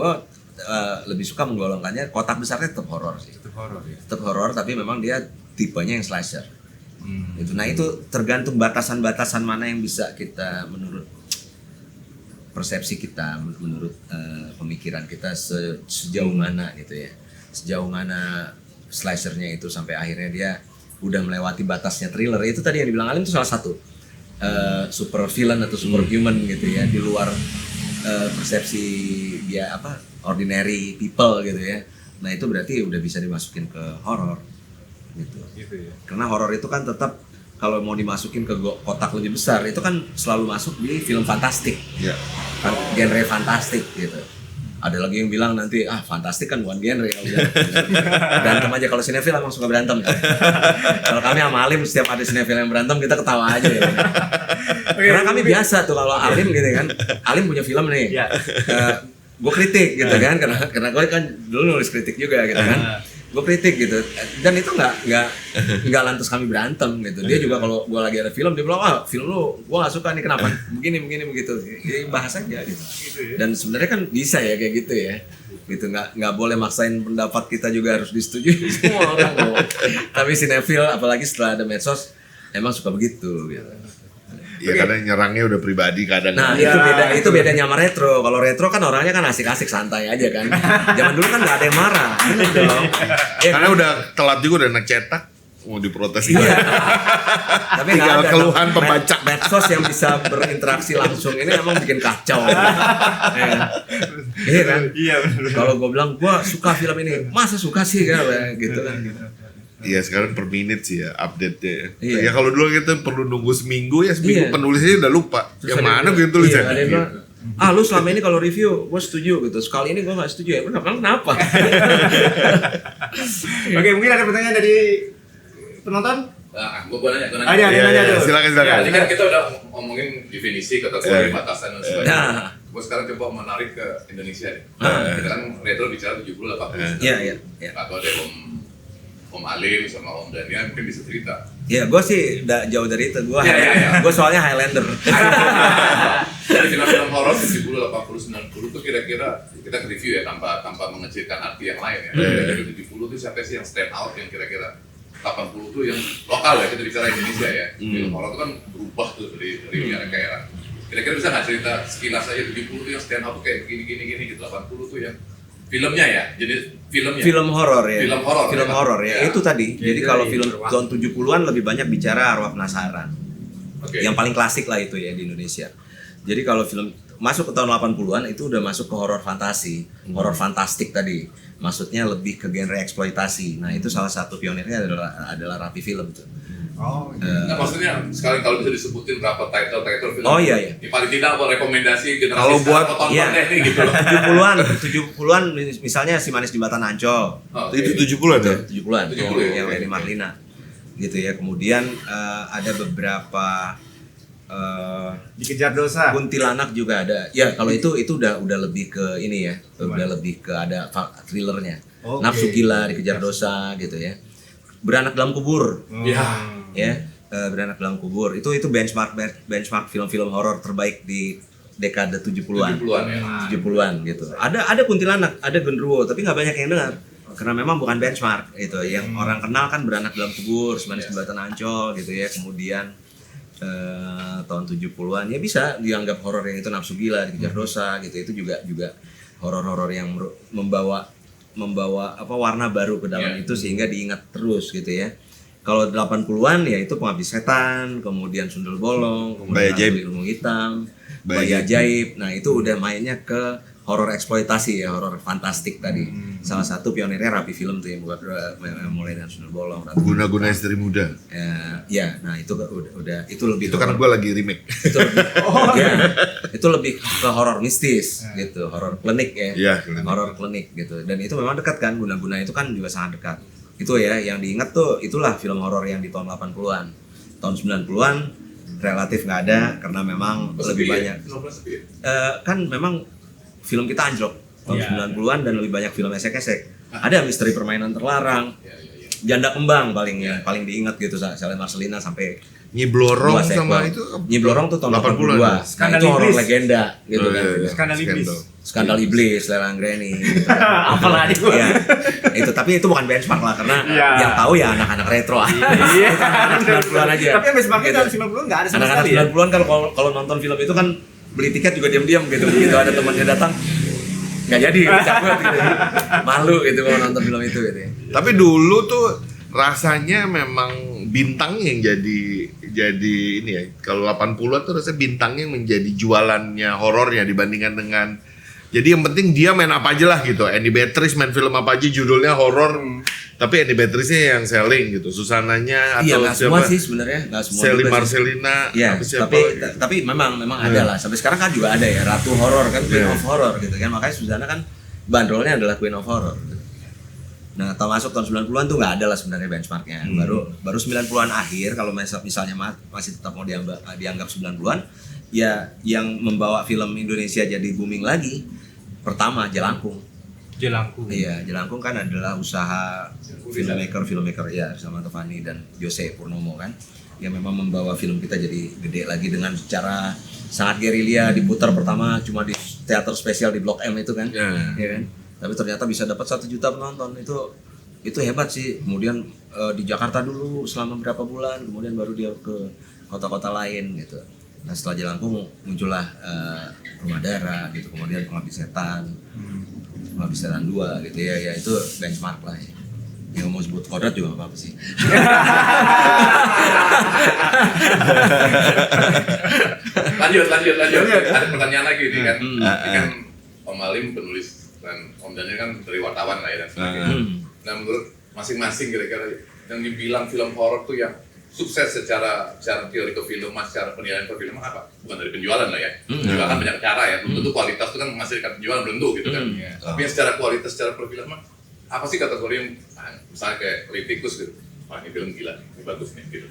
lebih suka menggolongkannya kotak besarnya tetap horor sih. Itu horor ya. Tetap horor tapi memang dia tipenya yang slasher. Itu. Nah itu tergantung batasan-batasan mana yang bisa kita menurut persepsi kita, menurut pemikiran kita sejauh mana gitu ya. sejauh mana slashernya itu sampai akhirnya dia udah melewati batasnya thriller. Itu tadi yang dibilang Alim itu salah satu super villain atau superhuman gitu ya, di luar persepsi dia ordinary people gitu ya. Nah itu berarti udah bisa dimasukin ke horor gitu. Gitu ya. Karena horor itu kan tetap kalau mau dimasukin ke kotak lebih besar itu kan selalu masuk di film fantastik, Ya. kan genre fantastik gitu. Ada lagi yang bilang nanti fantastik kan bukan genre, kalau berantem aja. Kalau sinetron emang suka berantem. Kalau kami sama Alim setiap ada sinetron yang berantem kita ketawa aja ya. Karena kami biasa tuh kalau Alim gitu kan, Alim punya film nih, Ya. gue kritik gitu kan, karena gue kan dulu nulis kritik juga gitu kan. Gue kritik gitu, dan itu nggak lantas kami berantem gitu. Dia juga kalau gue lagi ada film dia bilang film lu gue nggak suka nih, kenapa begini begitu, ya, bahas aja gitu. Dan sebenarnya kan bisa ya kayak gitu ya, gitu nggak boleh maksain pendapat kita juga harus disetujui semua orang loh. Tapi sinetfil apalagi setelah ada medsos emang suka begitu gitu. Ya karena nyerangnya udah pribadi kadang. Nah Ya. itu bedanya sama retro. Kalau retro kan orangnya kan asik-asik santai aja kan. Zaman dulu kan nggak ada yang marah, bener dong. Karena udah telat juga udah cetak mau diprotes. Iya. Tapi nggak Tinggal ada keluhan dong. pembaca. Medsos yang bisa berinteraksi langsung ini emang bikin kacau. Iya kan? Iya benar. Kalau gue bilang gue suka film ini, masa suka sih kan? Gitu kan. Iya sekarang per menit sih ya update-nya. Iya. Ya kalau dulu kita perlu nunggu seminggu ya seminggu Iya. penulisnya udah lupa. Terus yang ada mana yang gue bilang, tulisnya? iya, ada yang bilang, lu selama ini kalau review gue setuju gitu, sekali ini gue nggak setuju ya. Kenapa? Oke, mungkin ada pertanyaan dari penonton? Gue nanya. Ada Iya, nanya iya, tuh. silakan. Ya, Ini kan kita udah ngomongin definisi, kategori, Iya. batasan dan sebagainya. Nah. Gue sekarang coba menarik ke Indonesia deh. Ah. Kita kan retro bicara 70 80. Iya. Atau ada Om Alim sama Om Daniel mungkin bisa cerita. Ya, gue sih udah jauh dari itu. Gue Iya. gue soalnya Highlander. Dari film-film horor 70, 80, 90 tuh kira-kira kita review ya tanpa mengecilkan arti yang lain ya. Kira-kira 70 tuh siapa sih yang stand out, yang kira-kira 80 tuh yang lokal ya, kita bicara Indonesia ya. Film horor itu kan berubah tuh dari era-era. Kira-kira bisa nggak cerita sekilas aja 70 tuh yang stand out tuh kayak gini gitu, 80 tuh yang filmnya ya, jadi filmnya. Film horor ya. Film horor. Film horor ya. Ya. Itu tadi. Jadi Jadi kalau dari film ruang. tahun 70-an lebih banyak bicara arwah penasaran. Oke. Yang paling klasik lah itu ya di Indonesia. Jadi kalau film masuk ke tahun 80-an itu udah masuk ke horor fantasi, horor fantastik tadi. Maksudnya lebih ke genre eksploitasi. Nah, itu salah satu pionirnya adalah Rapi Film tuh. Oh, Nah, maksudnya sekali kalau bisa disebutin berapa title film. Oh, iya. Yang paling tidak apa rekomendasi generasi Kalau buat- sekarang, tonton iya. deh nih gitu loh. 70-an misalnya Si Manis Jembatan Ancol. Oh, Itu oke. 70-an ya? 70-an 70 ya, yang oke. Lenny Marlina gitu ya. Kemudian ada beberapa dikejar dosa. kuntilanak juga ada. Ya kalau itu udah lebih ke ini ya, udah lebih ke ada thrillernya. Oke. Nafsu gila, dikejar dosa gitu ya. Beranak dalam kubur Ya. ya. Beranak dalam kubur itu benchmark film-film horor terbaik di dekade 70-an. 70-an ya. 70-an gitu. Ada kuntilanak, ada genderuwo, tapi nggak banyak yang dengar. Karena memang bukan benchmark itu. Yang orang kenal kan Beranak dalam kubur, Manis Jembatan Ancol gitu ya. Kemudian tahun 70-an ya bisa dianggap horor yang itu Nafsu Gila, Dikejar Dosa gitu. Itu juga horor-horor yang membawa warna baru ke dalam Yeah. itu sehingga diingat terus gitu ya. Kalau 80-an ya itu Pengabdi Setan, kemudian Sundel Bolong, Bayi kemudian Ajaib. Hantu Ilmu Hitam, Bayi Bayi Ajaib. Nah, itu udah mainnya ke horor eksploitasi ya, horor fantastik tadi. Salah satu pionirnya Rapi Film tuh yang buat mulai dari Sundel Bolong. Guna-guna istri muda. Ya, nah itu udah itu lebih Itu kan gue lagi remake. itu lebih, ya, itu lebih ke horor mistis gitu, horor klinik ya, Iya, klinik. horor klinik gitu. Dan itu memang dekat kan, Guna-Guna itu kan juga sangat dekat. Itu ya yang diingat tuh itulah film horor yang di tahun 80-an. Tahun 90-an relatif nggak ada karena memang lebih banyak. Kan memang film kita anjlok tahun Iya. 90-an dan lebih banyak film esek-esek. Ada Misteri Permainan Terlarang, Janda Kembang paling diingat gitu, Sally Marcelina sampai Nyi Blorong dua sequel. sama itu Nyi Blorong tuh tahun 82. 80-an. Nah, Skandal itu horor Iblis. legenda gitu Oh, kan. iya, iya. Skandal Iblis. Skandal Iblis, Lelang Granny gitu kan. Apalagi gua. Iya. Itu tapi itu bukan benchmark lah karena Iya. yang tahu ya anak-anak retro aja. Iya. Anak 90-an aja. Tapi yang benchmarknya Gitu. tahun 90-an nggak ada sama Anak-anak sekali ya. 90-an kalau nonton film itu kan beli tiket juga diam-diam gitu. Begitu ada temannya datang, nggak jadi cabut gitu. Malu gitu kalau nonton film itu gitu ya. Tapi dulu tuh rasanya memang bintangnya yang jadi ini ya. Kalau 80-an tuh rasanya bintangnya yang menjadi jualannya horornya dibandingkan dengan, jadi yang penting dia main apa aja lah gitu. Andy Beatrice main film apa aja judulnya horor. Tapi Andy Beatrice-nya yang selling gitu. Susananya Iya, atau nggak semua sih sebenarnya, nggak semua. Sally juga sih. Marcelina. Iya, apa siapa tapi lagi? memang ada lah. Sampai sekarang kan juga ada ya Ratu Horor kan, Queen Iya. of Horror gitu kan. Makanya Susana kan bandrolnya adalah Queen of Horror. Nah, masuk tahun 90-an tuh nggak ada lah sebenarnya benchmarknya. Baru 90-an akhir kalau misalnya masih tetap mau dianggap 90-an, ya yang membawa film Indonesia jadi booming lagi pertama Jelangkung. Jelangkung. Iya, Jelangkung kan adalah usaha filmmaker ya sama Tefani dan Jose Purnomo kan, yang memang membawa film kita jadi gede lagi dengan cara sangat gerilya, diputar pertama cuma di teater spesial di Blok M itu kan, ya kan. Tapi ternyata bisa dapat 1 juta penonton, itu hebat sih. Kemudian di Jakarta dulu selama berapa bulan, kemudian baru dia ke kota-kota lain gitu. Nah setelah Jelangkung muncullah Rumah Darah gitu, kemudian Pengabdi Setan. Pengabdi Setan 2 gitu ya itu benchmark lah ya. Yang mau sebut kodrat juga nggak apa-apa sih. Lanjut. Ada pertanyaan lagi nih kan. Ini kan Om Alim penulis dan Om Daniel kan dari wartawan lah ya dan sebagainya. Nah menurut masing-masing kira-kira yang dibilang film horor tuh yang sukses secara teori kefilman, secara penilaian perfilman apa? Bukan dari penjualan lah ya. Penjualan kan banyak cara ya. Tentu kualitas itu kan menghasilkan penjualan belum tentu gitu kan. Tapi yang secara kualitas, secara perfilman apa sih kategori yang misalnya kayak kritikus gitu. Wah ini film gila, ini bagus nih gitu.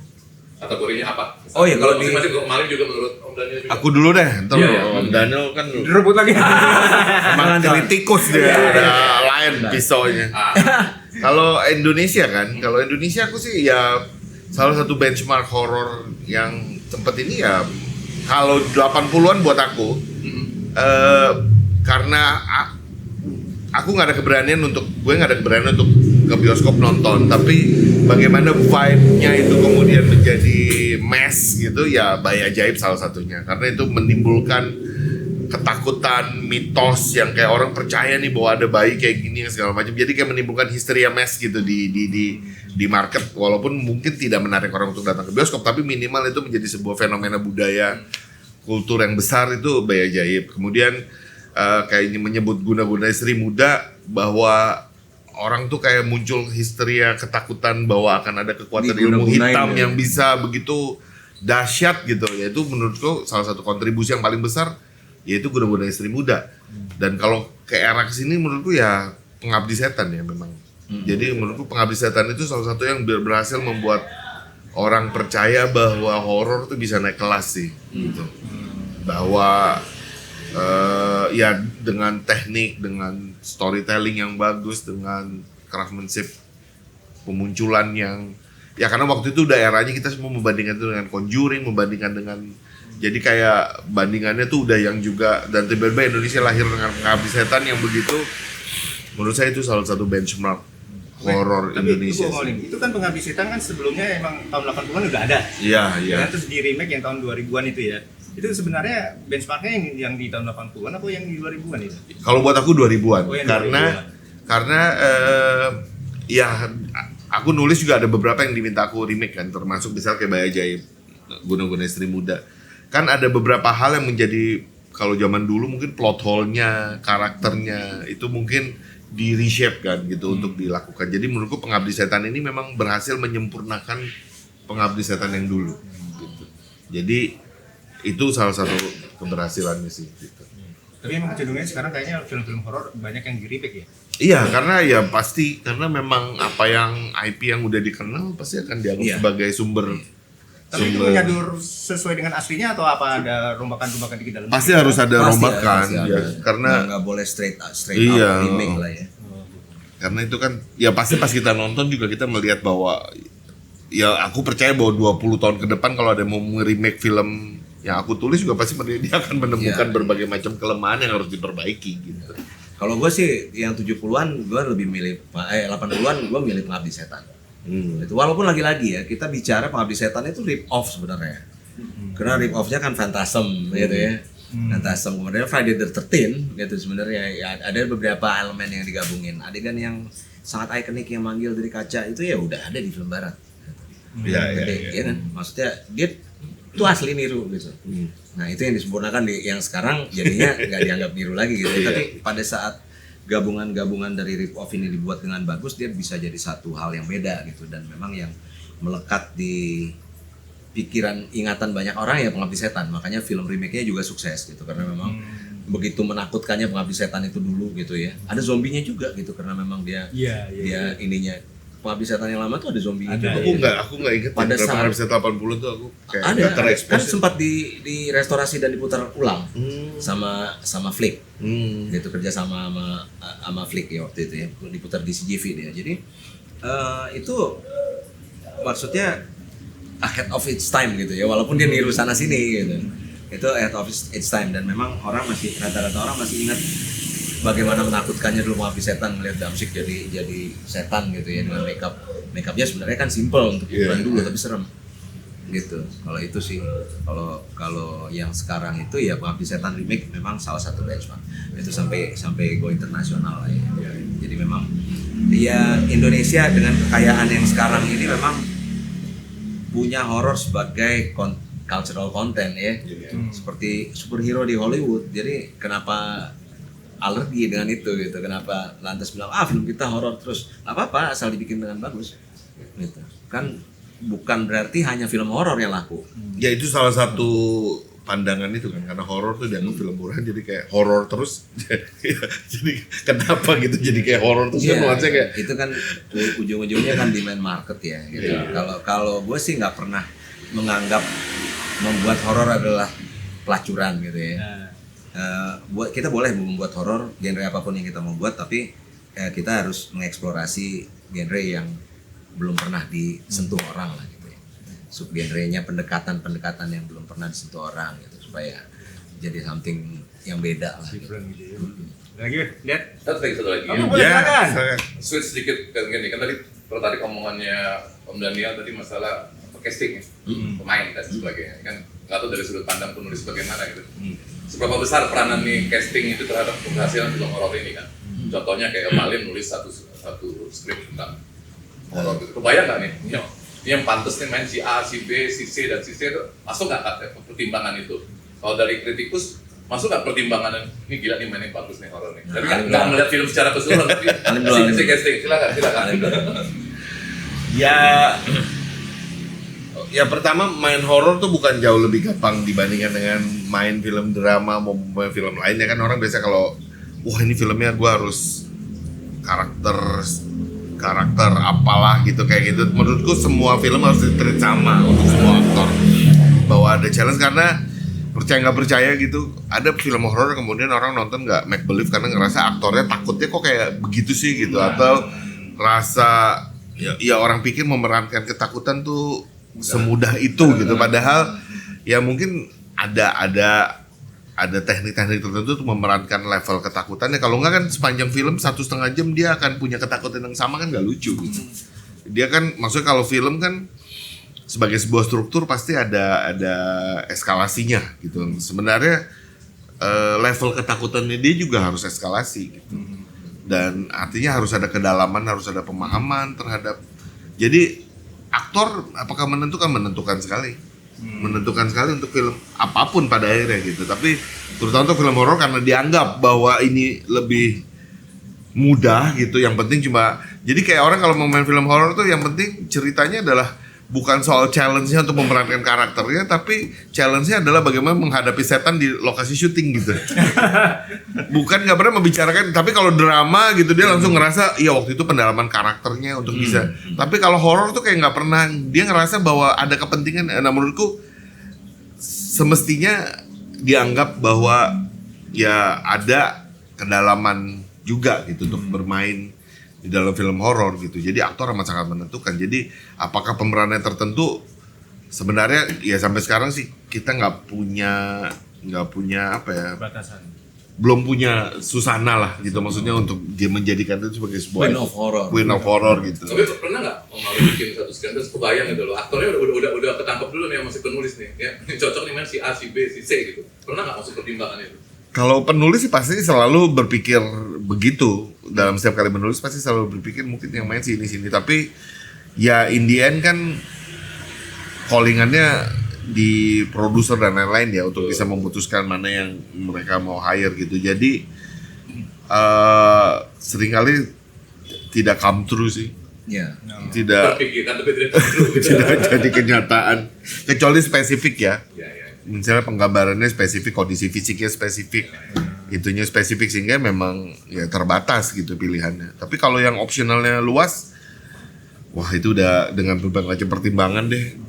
Kategorinya apa? Oh iya, kalau di- masing-masing Om Alim juga menurut Om Daniel juga. Aku dulu deh, ntar Iya, iya. Om Daniel kan Direbut lagi. emang kritikus dia, ada lain pisaunya. Kalau Indonesia kan, kalau Indonesia aku sih ya salah satu benchmark horor yang tempat ini ya kalau 80-an buat aku karena aku nggak ada keberanian untuk ke bioskop nonton, tapi bagaimana vibe-nya itu kemudian menjadi mass gitu ya Bayi Ajaib salah satunya, karena itu menimbulkan ketakutan, mitos yang kayak orang percaya nih bahwa ada bayi kayak gini segala macam, jadi kayak menimbulkan histeria mass gitu di market, walaupun mungkin tidak menarik orang untuk datang ke bioskop, tapi minimal itu menjadi sebuah fenomena budaya kultur yang besar itu Bayi Ajaib. Kemudian kayak ini menyebut guna-guna istri muda, bahwa orang tuh kayak muncul histeria ketakutan bahwa akan ada kekuatan ilmu Diguna-gunain hitam ya. yang bisa begitu dahsyat gitu. Yaitu menurutku salah satu kontribusi yang paling besar yaitu guna-guna istri muda. Dan kalau ke era kesini menurutku ya Pengabdi Setan ya memang. Jadi menurutku Pengabdi Setan itu salah satu yang berhasil membuat orang percaya bahwa horor tuh bisa naik kelas sih gitu. Bahwa ya dengan teknik, dengan storytelling yang bagus, dengan craftsmanship pemunculan yang ya karena waktu itu daerahnya kita semua membandingkan itu dengan Conjuring, membandingkan dengan, jadi kayak bandingannya tuh udah yang juga, dan tiba-tiba Indonesia lahir dengan Pengabdi Setan yang begitu, menurut saya itu salah satu benchmark horor Indonesia. Tapi itu kan Pengabdi Setan kan sebelumnya emang tahun 80-an udah ada. Iya, iya. Ya, terus di remake yang tahun 2000-an itu ya. Itu sebenarnya benchmarknya yang di tahun 80-an atau yang di 2000-an itu? Kalau buat aku 2000-an, Oh, yang karena ya aku nulis juga ada beberapa yang diminta aku remake kan, termasuk misal kayak Bayi Ajaib, Guna-Guna Istri Muda. Kan ada beberapa hal yang menjadi, kalau zaman dulu mungkin plot hole-nya, karakternya itu mungkin di reshape kan gitu untuk dilakukan. Jadi menurutku Pengabdi Setan ini memang berhasil menyempurnakan Pengabdi Setan yang dulu gitu. Jadi itu salah satu keberhasilannya sih gitu. Tapi emang kecenderungannya sekarang kayaknya film-film horor banyak yang di remake ya? Iya, karena ya pasti, karena memang apa yang IP yang udah dikenal pasti akan dianggap Iya. sebagai sumber. Tapi itu menyadur sesuai dengan aslinya atau apa ada rombakan-rombakan dikit dalam? Pasti harus ada rombakan Pasti ya, ada. karena nggak boleh straight Iya. out remake lah ya. karena itu kan ya pasti pas kita nonton juga kita melihat bahwa ya aku percaya bahwa 20 tahun ke depan kalau ada yang mau remake film yang aku tulis juga pasti dia akan menemukan Iya. berbagai macam kelemahan yang harus diperbaiki gitu. Kalau gue sih yang 70-an gue lebih milih 80-an gue milih Pengabdi Setan. Itu walaupun lagi-lagi ya kita bicara Pengabdi Setan itu rip off sebenarnya. Karena rip off-nya kan Phantasm gitu ya. Phantasm, kemudian Friday the 13 gitu sebenarnya ya, ada beberapa elemen yang digabungin. Adegan yang sangat ikonik yang manggil dari kaca itu ya udah ada di film barat. Iya, iya, Gede, iya. ya kan? Maksudnya dia itu asli niru gitu. Nah itu yang disempurnakan yang sekarang jadinya nggak dianggap niru lagi gitu. Iya. Tapi pada saat gabungan-gabungan dari rip off ini dibuat dengan bagus, dia bisa jadi satu hal yang beda gitu. Dan memang yang melekat di pikiran ingatan banyak orang ya Pengabdi Setan. Makanya film remake-nya juga sukses gitu karena memang begitu menakutkannya Pengabdi Setan itu dulu gitu ya. Ada zombinya juga gitu karena memang dia dia ininya Pengabdi Setan yang lama tuh ada zombinya Ada, juga. Aku nggak inget Pada berapa saat- episode 80 tuh aku kayak Ada nggak terekspos. kan sempat di restorasi dan diputar ulang sama Flick gitu kerja sama Flick ya waktu itu ya diputar di CGV dia. Jadi itu maksudnya ahead of its time gitu ya walaupun dia niru sana sini gitu. Itu ahead of its time dan memang rata-rata orang masih ingat bagaimana menakutkannya dulu Pengabdi Setan melihat Damsyik jadi setan gitu ya dengan makeupnya sebenarnya kan simple untuk ukuran dulu tapi serem gitu. Kalau itu sih kalau yang sekarang itu ya Pengabdi Setan remake memang salah satu benchmark itu sampai go internasional lah ya. Jadi memang ya Indonesia dengan kekayaan yang sekarang ini memang punya horor sebagai cultural content ya. Seperti superhero di Hollywood. Jadi kenapa alergi dengan itu gitu? Kenapa lantas bilang film kita horor terus? Nggak apa-apa asal dibikin dengan bagus. Gitu. Kan bukan berarti hanya film horor yang laku. Ya itu salah satu pandangan itu kan karena horor tuh dianggap film murahan jadi kayak horor terus jadi kenapa gitu jadi kayak horor terus kan nuansanya kayak itu kan ujung-ujungnya kan demand market ya gitu. Kalau gue sih nggak pernah menganggap membuat horor adalah pelacuran gitu ya. Kita boleh membuat horor genre apapun yang kita mau buat tapi kita harus mengeksplorasi genre yang belum pernah disentuh orang lah gitu ya. Subgenrenya pendekatan yang belum pernah disentuh orang gitu supaya jadi something yang beda lah. Gitu. Lagi lihat. Satu lagi. Kamu boleh silakan. Switch sedikit kan gini kan tadi tertarik omongannya Om Daniel tadi masalah casting ya, pemain dan sebagainya kan nggak tahu dari sudut pandang penulis bagaimana gitu. Seberapa besar peranan nih casting itu terhadap keberhasilan film horor ini kan? Contohnya kayak Malim nulis satu skrip tentang horor gitu. Kebayang nggak nih? Ini yang pantas nih main si A, si B, si C dan si C itu masuk nggak pertimbangan itu? Kalau dari kritikus masuk nggak pertimbangan ini gila nih mainnya bagus nih horor nih. Tapi nggak melihat film secara keseluruhan tapi si casting silakan. Ya pertama main horor tuh bukan jauh lebih gampang dibandingkan dengan main film drama mau main film lainnya kan orang biasa kalau wah ini filmnya gue harus karakter apalah gitu kayak gitu. Menurutku semua film harus ditreat sama untuk semua aktor bahwa ada challenge karena percaya nggak percaya gitu ada film horor kemudian orang nonton nggak make believe karena ngerasa aktornya takutnya kok kayak begitu sih gitu atau rasa ya orang pikir memerankan ketakutan tuh semudah itu gitu padahal ya mungkin ada teknik-teknik tertentu untuk memerankan level ketakutannya kalau nggak kan sepanjang film 1,5 jam dia akan punya ketakutan yang sama kan nggak lucu gitu dia kan maksudnya kalau film kan sebagai sebuah struktur pasti ada eskalasinya gitu sebenarnya level ketakutannya dia juga harus eskalasi gitu dan artinya harus ada kedalaman harus ada pemahaman terhadap jadi aktor apakah menentukan sekali untuk film apapun pada akhirnya gitu tapi terutama untuk film horor karena dianggap bahwa ini lebih mudah gitu yang penting cuma jadi kayak orang kalau mau main film horor tuh yang penting ceritanya adalah bukan soal challenge-nya untuk memerankan karakternya tapi challenge-nya adalah bagaimana menghadapi setan di lokasi syuting gitu bukan nggak pernah membicarakan tapi kalau drama gitu dia langsung ngerasa iya waktu itu pendalaman karakternya untuk bisa tapi kalau horor tuh kayak nggak pernah dia ngerasa bahwa ada kepentingan nah menurutku semestinya dianggap bahwa ya ada kedalaman juga gitu untuk bermain di dalam film horor gitu. Jadi aktor amat sangat menentukan. Jadi apakah pemerannya tertentu sebenarnya ya sampai sekarang sih kita nggak punya apa ya Batasan. belum punya susana lah gitu, maksudnya untuk dia menjadikan itu sebagai sebuah Queen of Horror gitu. Tapi pernah nggak Om Malu bikin satu skenario terus kebayang gitu loh, aktornya udah ketangkep dulu nih yang masih penulis nih, ya ini cocok nih main si A, si B, si C gitu. Pernah nggak masuk pertimbangan itu? Kalau penulis sih pasti selalu berpikir begitu, dalam setiap kali menulis pasti selalu berpikir mungkin yang main sini, tapi ya in the end kan callingannya di produser dan lain-lain ya untuk bisa memutuskan mana yang mereka mau hire gitu. Jadi seringkali tidak come true sih. Ya. Tidak Terpikirkan tapi tidak true gitu. tidak jadi kenyataan. Kecuali spesifik ya. Ya. Misalnya penggambarannya spesifik, kondisi fisiknya spesifik, itunya spesifik sehingga memang ya terbatas gitu pilihannya. Tapi kalau yang opsionalnya luas, wah itu udah dengan berbagai macam pertimbangan deh.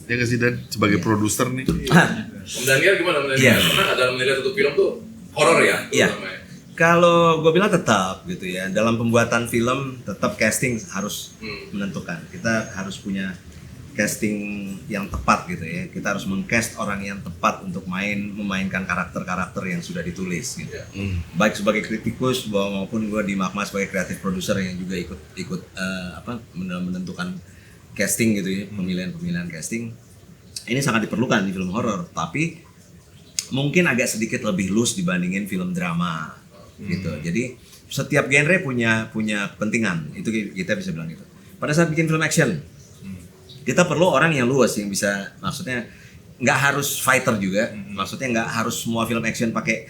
Ya nggak sih Dan sebagai produser nih. Om Daniel gimana? Om Daniel? Iya. Pernah nggak dalam menilai satu film tuh horor ya? Iya. Namanya? Kalau gue bilang tetap gitu ya, dalam pembuatan film tetap casting harus menentukan. Kita harus punya casting yang tepat gitu ya. Kita harus mengcast orang yang tepat untuk memainkan karakter-karakter yang sudah ditulis gitu. Baik sebagai kritikus maupun gue di Magma sebagai kreatif produser yang juga ikut menentukan casting gitu ya, pemilihan casting. Ini sangat diperlukan di film horor, tapi mungkin agak sedikit lebih loose dibandingin film drama gitu. Jadi setiap genre punya kepentingan, itu kita bisa bilang gitu. Pada saat bikin film action, kita perlu orang yang luas yang bisa, maksudnya nggak harus fighter juga, maksudnya nggak harus semua film action pakai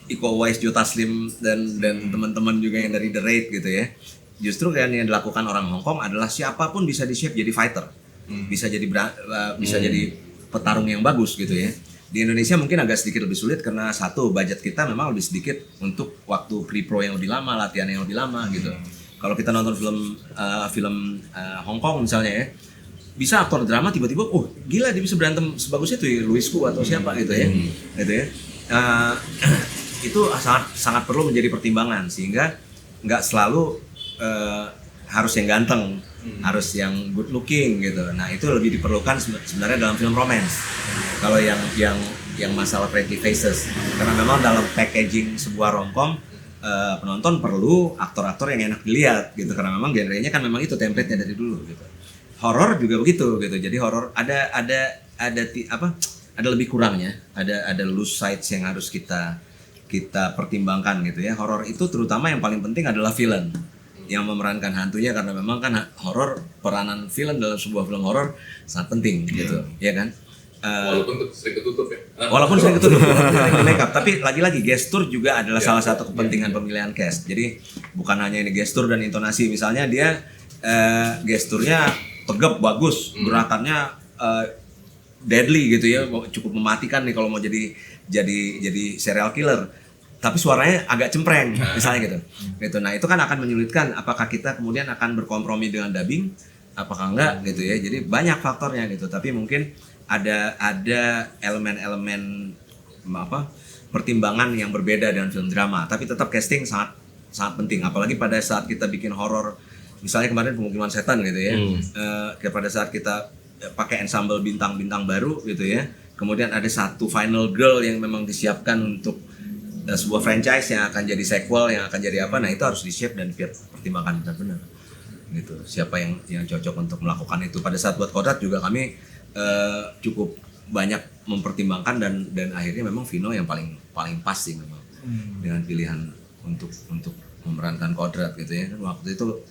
Iko Uwais, Joe Taslim dan teman-teman juga yang dari The Raid gitu ya. Justru kan yang dilakukan orang Hong Kong adalah siapapun bisa di-shape jadi fighter, bisa jadi jadi petarung yang bagus gitu ya. Di Indonesia mungkin agak sedikit lebih sulit karena satu, budget kita memang lebih sedikit untuk waktu pre-pro yang lebih lama, latihan yang lebih lama gitu. Kalau kita nonton film Hong Kong misalnya ya, bisa aktor drama tiba-tiba, oh gila dia bisa berantem sebagus itu ya, Louis Koo atau siapa gitu ya, gitu ya. Itu sangat perlu menjadi pertimbangan sehingga nggak selalu harus yang ganteng, harus yang good looking gitu. Nah itu lebih diperlukan sebenarnya dalam film romance. Kalau yang masalah pretty faces, karena memang dalam packaging sebuah romcom penonton perlu aktor-aktor yang enak dilihat gitu, karena memang genrenya kan memang itu template-nya dari dulu gitu. Horor juga begitu gitu. Jadi horor ada lebih kurangnya, ada loose sides yang harus kita pertimbangkan gitu ya. Horor itu terutama yang paling penting adalah villain yang memerankan hantunya, karena memang kan horor, peranan villain dalam sebuah film horor sangat penting gitu, ya kan? Walaupun sering ketutup ya. Walaupun sering ketutup, sering makeup, tapi lagi-lagi gestur juga adalah salah satu kepentingan pemilihan cast. Jadi bukan hanya ini gestur dan intonasi, misalnya dia gesturnya tegap bagus, gerakannya deadly gitu ya, cukup mematikan nih kalau mau jadi serial killer. Tapi suaranya agak cempreng misalnya gitu. Nah itu kan akan menyulitkan apakah kita kemudian akan berkompromi dengan dubbing, apakah enggak gitu ya. Jadi banyak faktornya gitu. Tapi mungkin ada elemen-elemen pertimbangan yang berbeda dengan film drama. Tapi tetap casting sangat penting. Apalagi pada saat kita bikin horor, misalnya kemarin Pemukiman Setan gitu ya. Pada saat kita pakai ensemble bintang-bintang baru gitu ya. Kemudian ada satu final girl yang memang disiapkan untuk sebuah franchise yang akan jadi sequel, yang akan jadi apa, nah itu harus di-shape dan dipertimbangkan benar-benar gitu. Siapa yang cocok untuk melakukan itu. Pada saat buat Kodrat juga kami cukup banyak mempertimbangkan dan akhirnya memang Vino yang paling pas sih memang dengan pilihan untuk memerankan Kodrat gitu ya. Waktu itu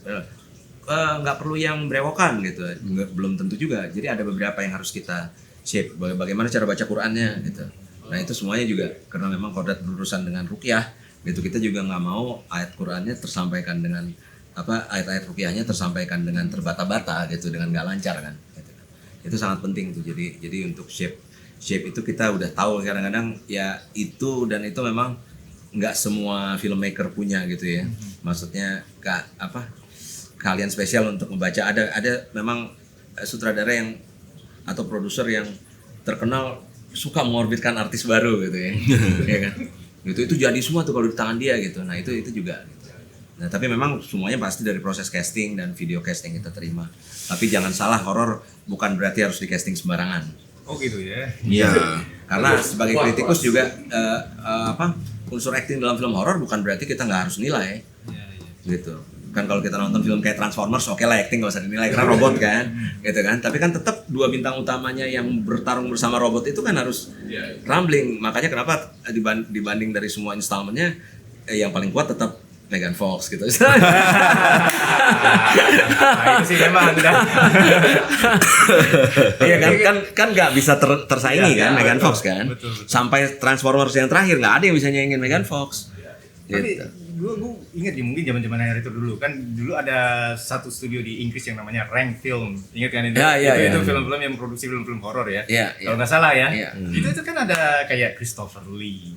nggak perlu yang berewokan gitu, belum tentu juga. Jadi ada beberapa yang harus kita shape, bagaimana cara baca Qurannya gitu. Nah itu semuanya juga karena memang Kodrat berurusan dengan ruqyah gitu, kita juga nggak mau ayat Qurannya tersampaikan dengan ayat-ayat ruqyahnya tersampaikan dengan terbata-bata gitu, dengan nggak lancar kan gitu. Itu sangat penting tuh. Jadi untuk shape itu kita udah tahu kadang-kadang ya, itu memang nggak semua filmmaker punya gitu ya. Maksudnya kalian spesial untuk membaca, ada memang sutradara yang atau produser yang terkenal suka mengorbitkan artis baru gitu ya. Ya kan? Itu jadi semua tuh kalau di tangan dia gitu. Nah, itu juga gitu. Nah, tapi memang semuanya pasti dari proses casting dan video casting kita terima. Tapi jangan salah, horor bukan berarti harus di casting sembarangan. Oh gitu ya. Iya. Karena sebagai kritikus juga unsur acting dalam film horor bukan berarti kita nggak harus nilai. Gitu. Kan kalau kita nonton film kayak Transformers, oke lah acting nggak usah dinilai karena robot kan, gitu kan. Tapi kan tetap dua bintang utamanya yang bertarung bersama robot itu kan harus rambling. Makanya kenapa dibanding dari semua installmentnya yang paling kuat tetap Megan Fox gitu. Nah, itu sih memang Iya kan nggak bisa tersaingi kan Megan Fox kan. Betul. Sampai Transformers yang terakhir nggak ada yang bisa nyanyiin Megan Fox. Tapi Gitu. gue ingat ya mungkin zaman retro dulu kan, dulu ada satu studio di Inggris yang namanya Rank Film, ingat kan itu? Itu film-film yang produksi film-film horor ya. Kalau nggak salah ya. Itu kan ada kayak Christopher Lee.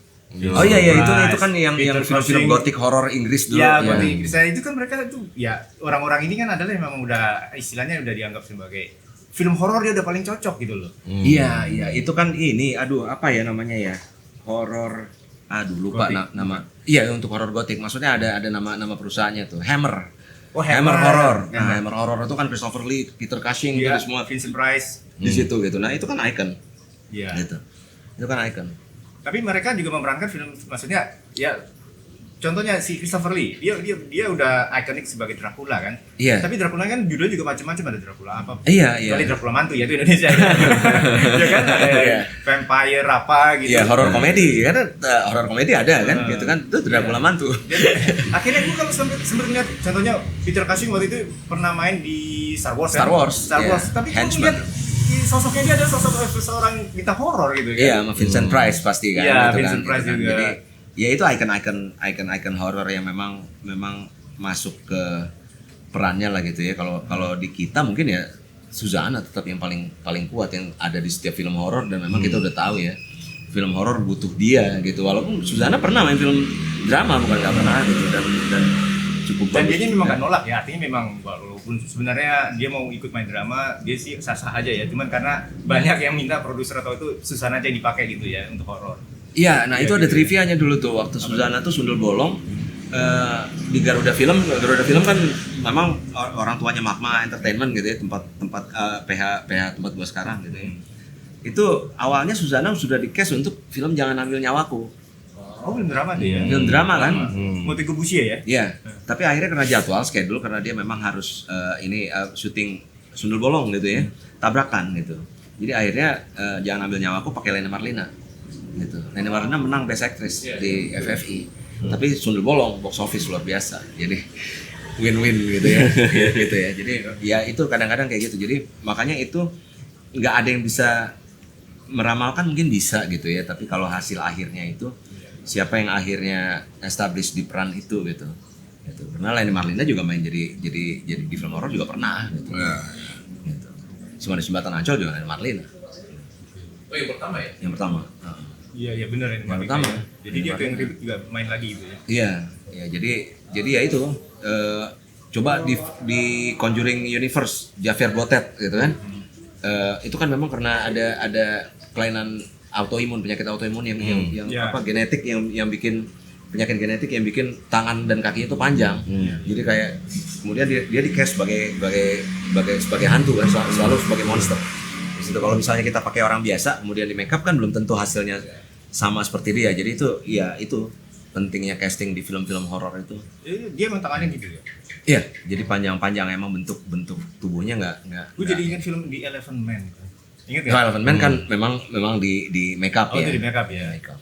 Oh iya itu kan yang film gothic horor Inggris dulu. Ya, gothic Inggris. Nah, itu kan mereka itu ya orang-orang ini kan adalah memang udah istilahnya udah dianggap sebagai film horor, dia udah paling cocok gitu loh. Iya, itu kan ini apa ya namanya ya? Horor lupa nama. Iya, untuk horor gothic. Maksudnya ada nama perusahaannya tuh. Hammer. Oh, Hammer Horror. Nah, Hammer Horror itu kan Christopher Lee, Peter Cushing gitu semua Vincent Price di situ gitu. Nah, itu kan icon. Iya. Gitu. Itu kan icon. Tapi mereka juga memerankan film, maksudnya ya contohnya si Christopher Lee, dia udah ikonik sebagai Dracula kan. Iya. Tapi Dracula kan judulnya juga macam-macam, ada Dracula apa? Iya. Kecuali Dracula mantu ya itu Indonesia. Ya kan ada vampire apa gitu. Iya, horor komedi kan, horor komedi ada kan, gitu kan. Itu Dracula mantu. Jadi, akhirnya gue kalau sempat lihat contohnya Peter Cushing waktu itu pernah main di Star Wars. Star Wars. Tapi gue Henchman. lihat sosoknya dia adalah sosok seorang bintang horor gitu kan. Iya, sama Vincent Price pasti kan. Iya, gitu Vincent kan, Price gitu kan. juga. Jadi ya itu icon horor yang memang masuk ke perannya lah gitu ya. Kalau di kita mungkin ya Suzanna tetap yang paling kuat yang ada di setiap film horor, dan memang kita udah tahu ya film horor butuh dia gitu. Walaupun Suzanna pernah main film drama, bukan nggak pernah gitu, dan cukup Dan bagus. dia memang nggak nolak ya, artinya memang walaupun sebenarnya dia mau ikut main drama, dia sih sah-sah aja ya. Cuman karena banyak yang minta produser atau itu Suzanna aja yang dipakai gitu ya untuk horor. Iya, nah itu ada trivianya dulu tuh waktu Suzanna tuh sundul bolong di Garuda Film kan memang orang tuanya Magma Entertainment gitu ya, tempat PH tempat gua sekarang gitu ya. Itu awalnya Suzanna sudah di-cast untuk film Jangan Ambil Nyawaku. Oh, film drama tuh ya. Film drama kan? Motiku Bushi ya? Iya. Tapi akhirnya karena jadwal schedule, karena dia memang harus syuting sundul bolong gitu ya, tabrakan gitu. Jadi akhirnya Jangan Ambil Nyawaku pakai Lena Marlina. Gitu. Lena Marlina menang Best Actress di FFI. Tapi sundul bolong box office luar biasa. Jadi win-win gitu ya. Gitu ya. Jadi ya itu kadang-kadang kayak gitu. Jadi makanya itu nggak ada yang bisa meramalkan, mungkin bisa gitu ya. Tapi kalau hasil akhirnya itu siapa yang akhirnya establish di peran itu gitu. Gitu. Karena Lena Marlina juga main jadi di film horor juga pernah gitu. Gitu. Cuma di Jembatan Ancol juga Lena Marlina. Oh, yang pertama ya? Yang pertama. Iya benar ini. Yang pertama. Ya. Jadi dia yang ribut juga main lagi gitu ya. Iya, jadi ya itu coba di Conjuring Universe Javier Botet gitu kan. Itu kan memang karena ada kelainan penyakit autoimun yang genetik yang bikin penyakit genetik yang bikin tangan dan kakinya itu panjang. Jadi kayak kemudian dia di-cast sebagai hantu kan, selalu sebagai monster. Di situ kalau misalnya kita pakai orang biasa kemudian di makeup kan belum tentu hasilnya sama seperti dia. Jadi itu pentingnya casting di film-film horor itu. Dia emang tangannya gitu ya. Iya, jadi panjang-panjang, emang bentuk tubuhnya nggak. Gue jadi ingat film The Elephant Man. Ingat ya? Elephant Man kan memang di makeup ya. Oh, itu di makeup ya. Makeup.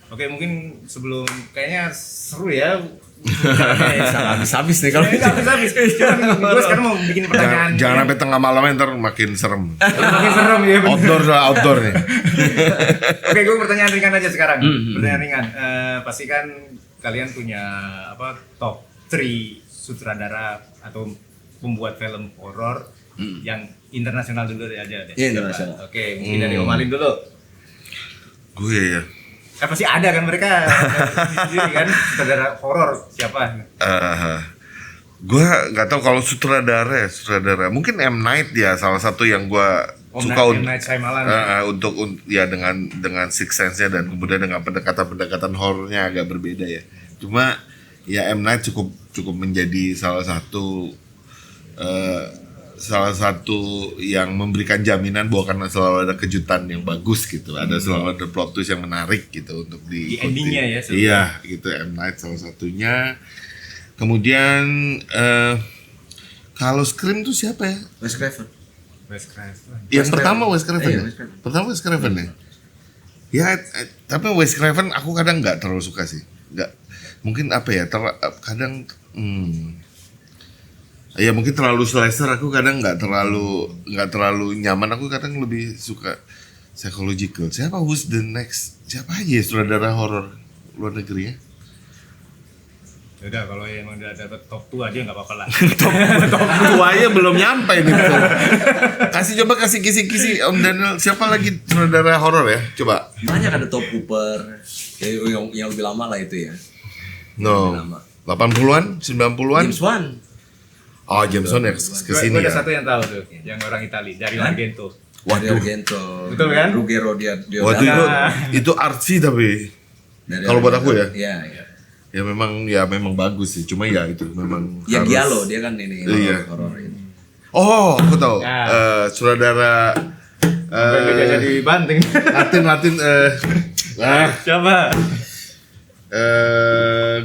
Oke, mungkin sebelum kayaknya seru ya. Bisa habis nih kalau habis. Gue sekarang mau bikin pertanyaan. Jangan sampai tengah malam ntar makin serem. Makin serem ya. Outdoor nih. Oke, gue pertanyaan ringan aja sekarang. Pertanyaan ringan. Pastikan kalian punya top 3 sutradara atau pembuat film horor yang internasional dulu aja deh. Iya, internasional. Oke, mungkin dari Om Alin dulu. Gue ya. Pasti ada kan mereka sendiri kan sutradara horor siapa? Gue nggak tahu kalau sutradara mungkin M. Night ya, salah satu yang gue suka M. Night Shyamalan. untuk ya dengan Sixth Sense-nya dan kemudian dengan pendekatan horornya agak berbeda ya. Cuma ya M. Night cukup menjadi salah satu salah satu yang memberikan jaminan bahwa karena selalu ada kejutan yang bagus gitu, ada selalu ada plot twist yang menarik gitu untuk Di endingnya ya, sebenarnya. Iya, gitu M Night salah satunya. Kemudian kalau Scream tuh siapa ya? Wes Craven. Wes Craven. Yang Wes pertama Craven. Wes Craven. Iya, Ya? Wes Craven. Pertama Wes Craven ya. Ya, tapi Wes Craven aku kadang nggak terlalu suka sih. Nggak, mungkin apa ya? Kadang ya mungkin terlalu slasher, aku kadang nggak terlalu nyaman. Aku kadang lebih suka psychological. Siapa who's the next? Siapa aja ya sutradara horor luar negeri ya? Udah kalau emang udah dapat top 2 aja nggak apa-apa lah. Top tuanya belum nyampe nih. Kasih kisi-kisi Om Daniel, siapa lagi sutradara horor ya? Coba. Banyak ada Top Cooper, yang lebih lama lah itu ya. No. 80-an, 90-an? James Wan. Oh, James Wan ya kesini Gue ada ya. satu yang tahu tuh, yang orang Itali dari Argento. Dario Argento. Betul kan? Ruggero dia. Waktu itu artsy tapi kalau buat aku ya. Iya. Ya memang bagus sih. Cuma ya itu memang Ya harus- Giallo dia kan ini Iya. horor ini. Oh, aku tahu. Ya. Sutradara Udah jadi banting. Latin Siapa?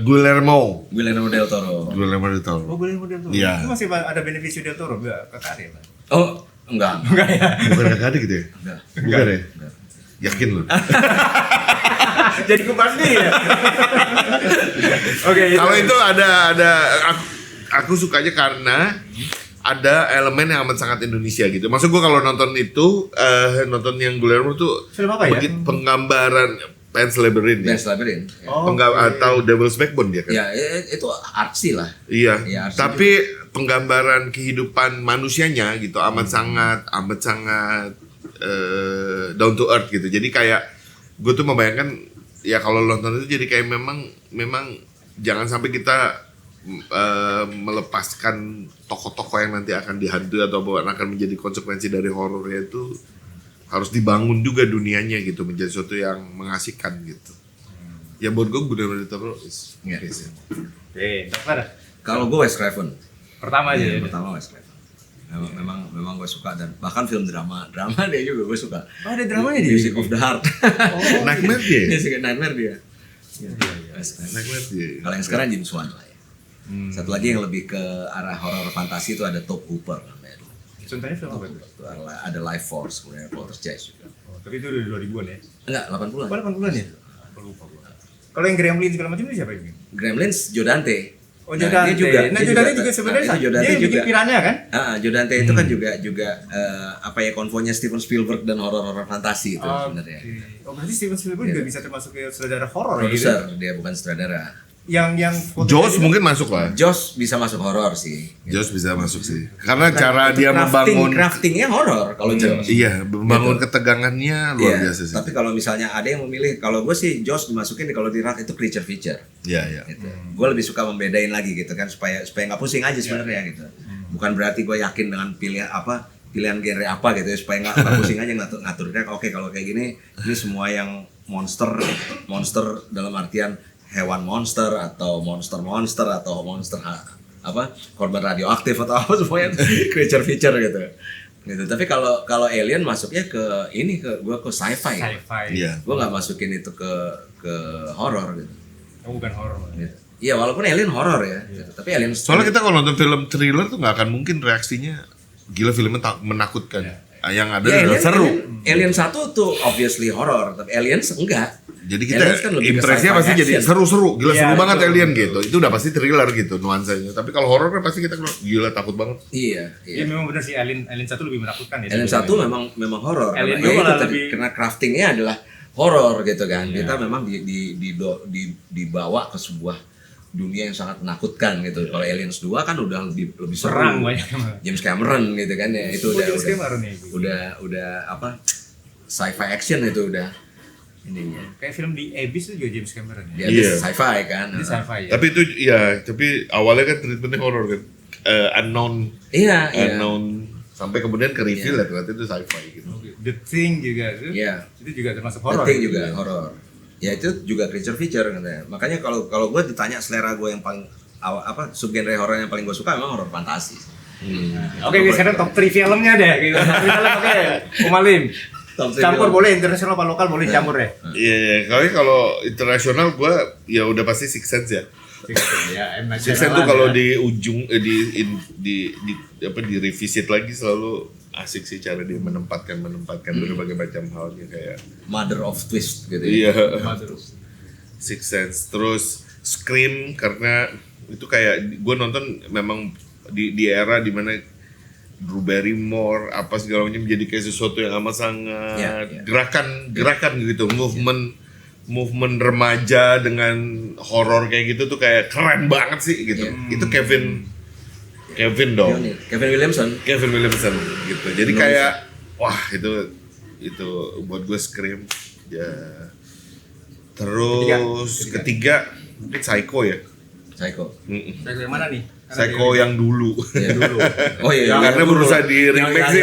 Guillermo Guillermo del Toro. del Toro. Oh, Guillermo del Toro. Iya. Itu masih ada Benicio del Toro enggak ke karya, Pak? Oh, enggak. Enggak ya. Bukan kakak adik gitu ya? Enggak. Bukan ya? Yakin lu? Jadi kupasti ya. Oke, Kalau itu ada aku sukanya karena ada elemen yang amat sangat Indonesia gitu. Maksud gua kalau nonton itu nonton yang Guillermo tuh Film apa ya? Penggambaran Pan's Labyrinth ya. Dance Labyrinth. Oh, Atau Devil's Backbone dia kan. Ya, itu artsy lah. Iya. Iya, artsy Tapi penggambaran kehidupan manusianya gitu amat sangat down to earth gitu. Jadi kayak gue tuh membayangkan ya kalau nonton itu jadi kayak memang jangan sampai kita melepaskan tokoh-tokoh yang nanti akan dihantui atau akan menjadi konsekuensi dari horornya itu harus dibangun juga dunianya gitu menjadi sesuatu yang mengasihkan gitu. Ya buat gue bener-bener terus. Iya. Oke, terus Kalau gue Wes Craven. pertama aja Iya, ya. pertama Wes Craven. Memang gue suka dan bahkan film drama dia juga gue suka. Oh, ada dramanya dia. Music of the Heart. Nightmare dia. Music Nightmare dia. Wes Craven. Nightmare dia. Kalau yang sekarang James Wan lah ya. Satu lagi yang lebih ke arah horor fantasi itu ada Top Cooper namanya. Contohnya film apa itu? Itu ada Life Force, kemudian Poltergeist juga. Oh, tapi itu udah 2000-an ya. Enggak, 80-an. Oh, 80-an ya? Aku lupa gua. Kalau yang Gremlin segala macam itu siapa ini? Gremlins Joe Dante. Oh, Joe Dante. Nah, Joe Dante juga sebenarnya itu Joe dia Dante yang bikin juga. Piranha kan? Joe Dante itu kan juga apa ya konvoynya Steven Spielberg dan horor-horor fantasi itu sebenarnya. Oh, berarti Steven Spielberg juga bisa termasuk ke sutradara horor ya gitu. Produser dia bukan sutradara. Yang Jaws mungkin masuk lah. Joss bisa masuk horor sih. Jaws bisa masuk sih. Karena cara dia membangun craftingnya horor kalau Joss. iya, membangun ketegangannya luar Iya, biasa sih. tapi kalau misalnya ada yang memilih, kalau gue sih Joss dimasukin kalau di rak itu creature feature. Iya, iya. Gitu. Gue lebih suka membedain lagi gitu kan supaya nggak pusing aja sebenarnya gitu. Bukan berarti gue yakin dengan pilihan genre apa gitu ya, supaya nggak pusing aja ngaturnya. Oke, kalau kayak gini ini semua yang monster dalam artian hewan monster atau monster atau monster korban radioaktif atau apa semuanya creature feature gitu. Tapi kalau alien masuknya ke sci-fi. sci-fi. Iya. Gue nggak masukin itu ke horor gitu. Oh, bukan horor. Gitu. Iya, walaupun alien horor ya. Gitu. Tapi alien Soalnya kita kalau nonton film thriller tuh nggak akan mungkin reaksinya gila filmnya menakutkan. Yang ada ya, adalah seru. Alien 1 tuh obviously horor, tapi Aliens enggak. Jadi kita Aliens kan lebih ke impresnya sci-fi pasti jadi action. seru-seru, gila Iya, seru banget betul, alien betul. gitu. Itu udah pasti thriller gitu nuansanya. Tapi kalau horor kan pasti kita gila takut banget. Iya. Iya, memang benar sih Alien 1 lebih menakutkan ya. Alien 1 memang horor. Alien Karena 2 itu malah tadi, lebih- karena craftingnya adalah horor gitu kan. Iya. Kita memang dibawa ke sebuah dunia yang sangat menakutkan gitu. Kalau Aliens 2 kan udah lebih seru. Perang banyak. James Cameron gitu kan ya. Itu James Cameron nih. udah apa? Sci-fi action itu udah ininya. Kayak film di Abyss itu juga James Cameron ya. Dia Iya. sci-fi kan. Ini sci-fi ya. Tapi itu ya, tapi awalnya kan treatmentnya horor kan. Iya. Unknown sampai kemudian ke reveal ya ternyata itu sci-fi gitu. The Thing juga itu. Iya. Itu juga termasuk The horor. Thing juga horor. Ya itu juga creature feature katanya. Makanya kalau gue ditanya selera gue yang paling subgenre horor yang paling gue suka memang horor fantasi. Oke, sekarang top 3 filmnya deh. Gitu. Top 3 film, oke. Umalim. Top three Campur film. boleh, internasional apa lokal boleh campur ya. Iya, kalau internasional gue ya udah pasti Six Sense ya. Ya, Six Sense tuh kalau di ujung di revisit lagi selalu asik sih cara dia menempatkan berbagai macam halnya kayak Mother of Twist gitu ya. iya Six Sense, terus Scream karena itu kayak gue nonton memang di era dimana Drew Barrymore apa segala macam jadi kayak sesuatu yang amat sangat Iya. gerakan gitu, movement remaja dengan horor kayak gitu tuh kayak keren banget sih gitu. Itu Kevin dong. Kevin Williamson. Gitu. Jadi kayak wah itu buat gue Scream ya. Terus ketiga mungkin Psycho ya. Psycho. Dari yang mana nih? Psycho yang dulu. Ya dulu. Oh iya, Karena berusaha di remake sih.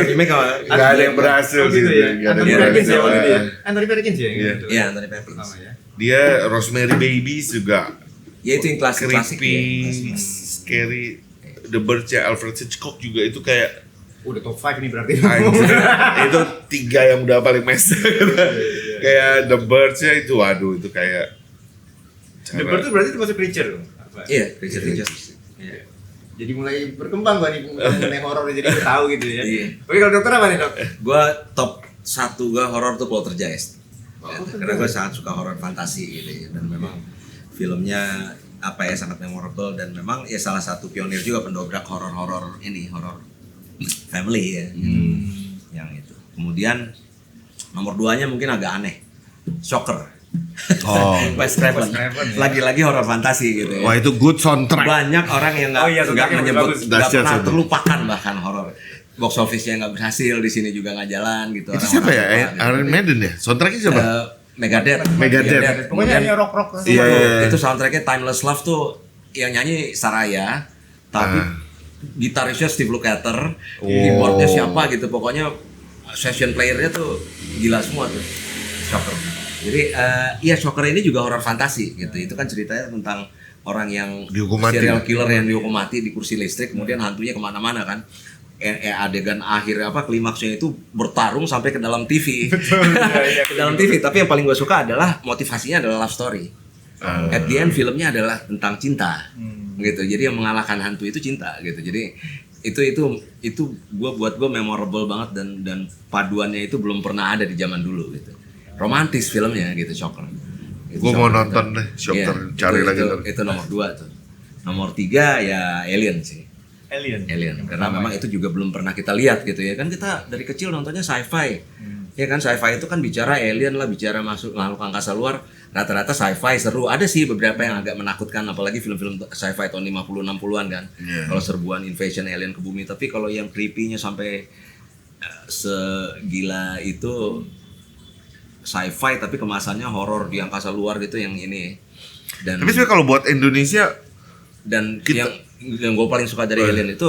Gak ada yang berhasil gitu gitu. ya. Nggak ada Anthony yang Perkins ya berhasil. waktu itu ya. Anthony Perkins ya. Iya. gitu. Iya, Anthony Perkins. Pertama ya. Dia Rosemary Babies juga Ya itu yang klasik creepy, scary. The Birds-nya Alfred Hitchcock juga itu kayak Udah top 5 ini berarti. anjir, itu 3 yang udah paling mess. Kayak The Birds-nya itu waduh itu kayak The Bird itu berarti termasuk creature loh. Apa? Iya, Richard Richard. Iya. Jadi mulai berkembang gua nih mengenai horor jadi gua tahu gitu ya. Iya. Oke, kalau dokter apa nih, Dok? Gua top 1 gua horor tuh Poltergeist. Karena gua sangat suka horor fantasi gitu ya. Dan memang filmnya apa ya sangat memorable dan memang ya salah satu pionir juga pendobrak horor family ya. Yang itu. Kemudian nomor 2-nya mungkin agak aneh. Shocker. oh Wes Craven. Craven, ya. Lagi-lagi horor fantasi gitu ya. wah itu good soundtrack. Banyak orang yang nggak Oh iya, soundtracknya menyebut bagus. nggak Dahsyat pernah itu. terlupakan bahkan horor box office-nya nggak berhasil di sini juga nggak jalan gitu. Itu Orang-orang siapa ya? lupa gitu. Iron Maiden ya? Soundtracknya siapa? Megadeth. Megadeth. Pokoknya ini rock-rock. Iya, iya. Itu soundtracknya Timeless Love tuh yang nyanyi Saraya, tapi gitarisnya Steve Lukather, keyboardnya siapa gitu. Pokoknya session playernya tuh gila semua tuh. Shocker. Jadi iya Shocker ini juga horor fantasi gitu. Itu kan ceritanya tentang orang yang Dihukum mati. serial killer yang dihukum mati di kursi listrik, kemudian hantunya kemana-mana kan. Adegan akhir klimaksnya itu bertarung sampai ke dalam TV. Ke dalam TV. Tapi yang paling gue suka adalah motivasinya adalah love story. At the end filmnya adalah tentang cinta, gitu. Jadi yang mengalahkan hantu itu cinta, gitu. Jadi itu buat gue memorable banget dan paduannya itu belum pernah ada di zaman dulu, gitu. Romantis filmnya, gitu. Shocker. Gitu, Gue mau Shocker. nonton deh, Shocker. Iya, Cari lagi. itu nomor 2 tuh. Nomor 3 ya Alien sih. Alien. Karena memang itu juga belum pernah kita lihat gitu ya kan, kita dari kecil nontonnya sci-fi ya kan, sci-fi itu kan bicara alien lah, bicara masuk makhluk angkasa luar, rata-rata sci-fi seru. Ada sih beberapa yang agak menakutkan, apalagi film-film sci-fi tahun 50-60an kan. Kalau serbuan invasion alien ke bumi, tapi kalau yang creepy-nya sampai segila itu sci-fi tapi kemasannya horor di angkasa luar gitu yang ini. Dan Tapi sebenarnya kalau buat Indonesia yang gue paling suka dari Alien itu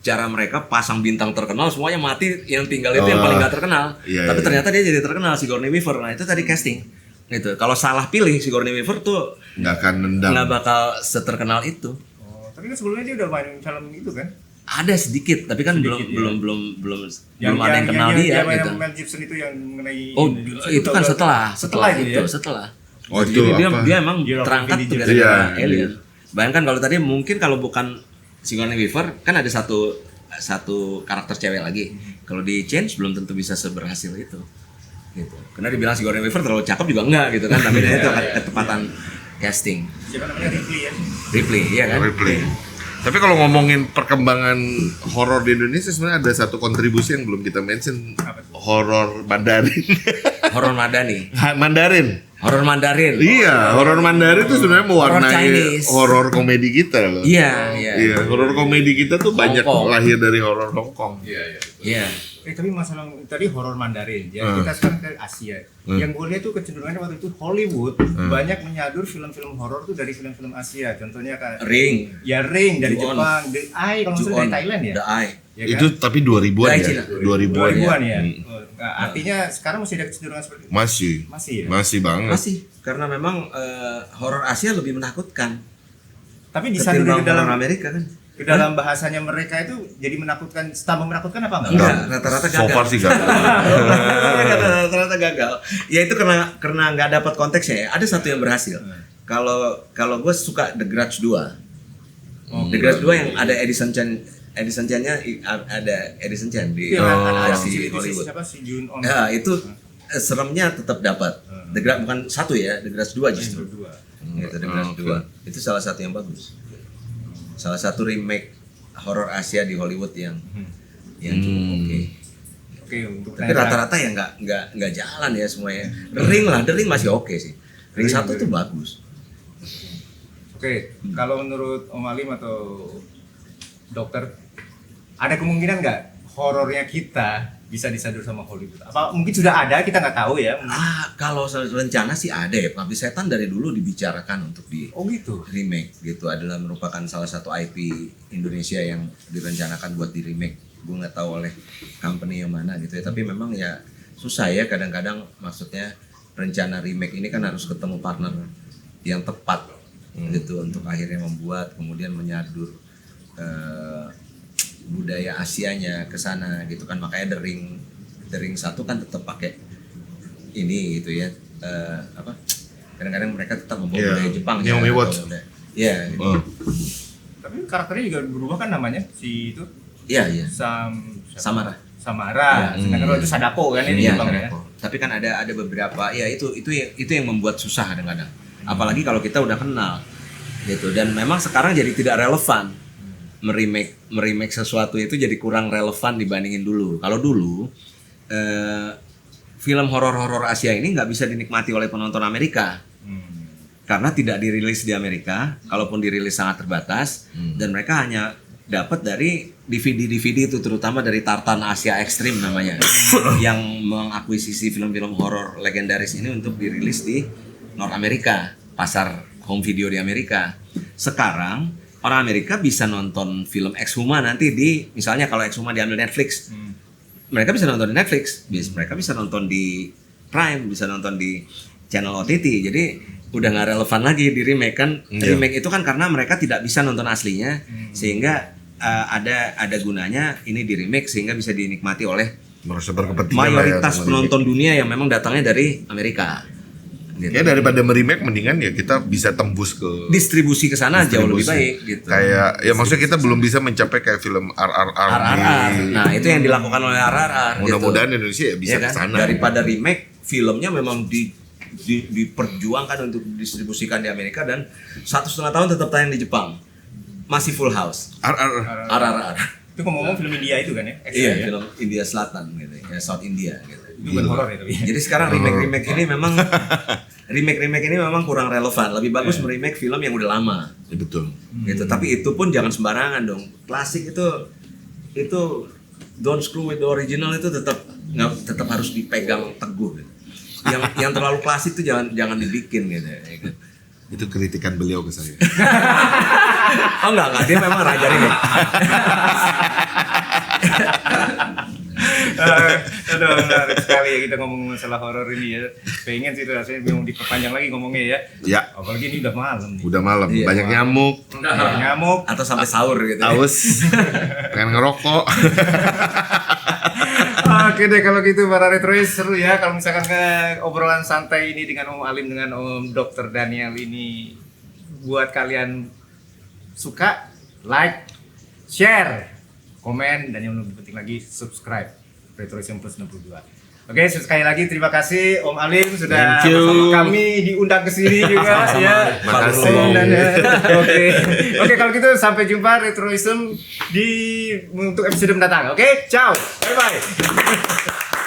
cara mereka pasang bintang terkenal semuanya mati, yang tinggal itu yang paling gak terkenal. Iya, Tapi iya. ternyata dia jadi terkenal, Sigourney Weaver. Nah itu tadi casting gitu. Kalau salah pilih Sigourney Weaver tuh nggak akan nendang. nggak bakal seterkenal itu. Oh, tapi kan sebelumnya dia udah main film itu kan? Ada sedikit, tapi kan Sedikit, belum ya. belum ada yang kenal dia gitu. Yang Mel Gibson itu yang mengenai Oh itu kan setelah itu ya? setelah. Oh, itu Jadi apa? dia emang Year of terangkat tuh Intelligence. gara-gara Iya, Alien. Bayangkan kalau tadi mungkin kalau bukan Sigourney Weaver kan ada satu karakter cewek lagi. Kalau di change belum tentu bisa seberhasil itu. Gitu. Karena dibilang Sigourney Weaver terlalu cakep juga enggak gitu kan, tapi itu ketepatan casting. Siapa namanya Ripley ya? Ripley, iya kan? Ripley. Tapi kalau ngomongin perkembangan horor di Indonesia sebenarnya ada satu kontribusi yang belum kita mention, horor Mandarin. Horor Madani. Mandarin. Horor Mandarin. Iya, horor Mandarin itu sebenarnya mewarnai Chinese. horor komedi kita loh. Iya. Iya, horor komedi kita tuh banyak Kong. lahir dari horor Hong Kong. Iya. Iya. Tapi masalah tadi horor Mandarin ya, kita sekarang ke Asia. Yang gue lihat tuh kecenderungannya waktu itu Hollywood banyak menyadur film-film horor tuh dari film-film Asia. Contohnya kayak Ring. ya Ring dari Ju-on. Jepang, The Eye kalau nggak salah dari Thailand ya. The Eye. Ya kan? Itu tapi 2000-an Dari ya. Cina. 2000-an. 2000-an ya. Hmm. Nah, artinya sekarang masih ada kecenderungan seperti itu. Masih. Masih ya. Masih banget. Masih karena memang horor Asia lebih menakutkan Tapi disadur ketimbang ke dalam horor Amerika kan. ke dalam bahasanya mereka itu jadi menakutkan, tambah menakutkan apa enggak? Enggak, rata-rata gagal. So far sih gagal. Rata-rata gagal. Ya itu karena nggak dapat konteksnya ya. Ada satu yang berhasil. Kalau gue suka The Grudge 2. The Grudge 2 yang ada Edison Chen-nya ada Edison Chen di Ada si Hollywood. siapa si Jun On. Ya, itu seremnya tetap dapat. The Grudge bukan satu ya, The Grudge 2 justru. Gitu, The Grudge 2. Itu salah satu yang bagus. Salah satu remake horor Asia di Hollywood yang cukup oke. Oke, untuk Tapi rata-rata ya nggak jalan ya semuanya. The Ring masih oke sih. Ring 1 tuh bagus. Oke, kalau menurut Om Alim atau dokter, ada kemungkinan nggak horornya kita bisa disadur sama Hollywood? Apa mungkin sudah ada, kita nggak tahu ya? Kalau rencana sih ada ya. Pengabdi Setan dari dulu dibicarakan untuk di Oh gitu. remake gitu, adalah merupakan salah satu IP Indonesia yang direncanakan buat di remake. Gue nggak tahu oleh company yang mana gitu ya. Tapi memang ya susah ya kadang-kadang, maksudnya rencana remake ini kan harus ketemu partner yang tepat gitu untuk akhirnya membuat, kemudian menyadur budaya Asianya ke sana gitu kan. Makanya The Ring 1 kan tetap pakai ini gitu ya, kadang-kadang mereka tetap membawa budaya Jepang ya. Naomi Watts. Iya gitu. Tapi karakternya juga berubah kan namanya si itu Iya. Samara. Ya. Sedangkan kalau itu Sadako kan ini Iya, Jepang ya. Sadako. Tapi kan ada beberapa ya itu yang membuat susah kadang-kadang. Apalagi kalau kita udah kenal gitu, dan memang sekarang jadi tidak relevan. Meremake sesuatu itu jadi kurang relevan dibandingin dulu. Kalau dulu film horor Asia ini nggak bisa dinikmati oleh penonton Amerika karena tidak dirilis di Amerika, kalaupun dirilis sangat terbatas, dan mereka hanya dapat dari DVD itu, terutama dari Tartan Asia Extreme namanya, yang mengakuisisi film-film horor legendaris ini untuk dirilis di North Amerika, pasar home video di Amerika. Sekarang orang Amerika bisa nonton film Exhuma nanti di, misalnya kalau Exhuma diambil Netflix, mereka bisa nonton di Netflix, mereka bisa nonton di Prime, bisa nonton di channel OTT. Jadi udah nggak relevan lagi di remake kan. Remake itu kan karena mereka tidak bisa nonton aslinya, sehingga ada gunanya ini di remake sehingga bisa dinikmati oleh Merasa berkepentingan mayoritas lah ya, penonton dunia yang memang datangnya dari Amerika. Gitu. Ya daripada meremake mendingan ya kita bisa tembus ke Distribusi ke sana jauh lebih distribusi. baik gitu. Kayak ya maksudnya kita belum bisa mencapai kayak film RRR. RRR. Nah, itu yang dilakukan oleh RRR. Mudah-mudahan Indonesia ya bisa Ya kan? ke sana. Daripada remake, filmnya memang diperjuangkan untuk didistribusikan di Amerika, dan 1,5 tahun tetap tayang di Jepang. Masih full house. RRR. Itu ngomong-ngomong film India itu kan ya? Extra Iya, ya? film India Selatan gitu, ya South India gitu. Itu bukan horor ya tapi. Jadi sekarang remake ini memang remake ini memang kurang relevan. Lebih bagus meremake film yang udah lama. Ya, betul. Gitu. Tapi itu pun jangan sembarangan dong. Klasik itu don't screw with the original, itu tetap harus dipegang teguh gitu. Yang terlalu klasik itu jangan dibikin gitu. Ya kan? Itu kritikan beliau ke saya. Oh enggak, dia memang raja remake. Aduh, menarik sekali ya kita ngomong masalah horor ini ya. Pengen sih rasanya mau diperpanjang lagi ngomongnya ya. Ya, Apalagi ini udah malam nih. udah malam, Iya. banyak nyamuk, Nyamuk. Atau sampai sahur gitu. haus, pengen ngerokok. Oke deh kalau gitu para retrois, seru ya kalau misalkan ke obrolan santai ini dengan Om Alim dengan Om Dr. Daniel ini buat kalian suka, like, share, komen, dan yang lebih penting lagi subscribe Retroism Plus 62. Oke, sekali lagi terima kasih Om Alim sudah Thank you. bersama kami diundang ke sini juga ya. Makasih. Oke, kalau gitu sampai jumpa Retroism untuk episode mendatang. Oke, ciao. Bye bye.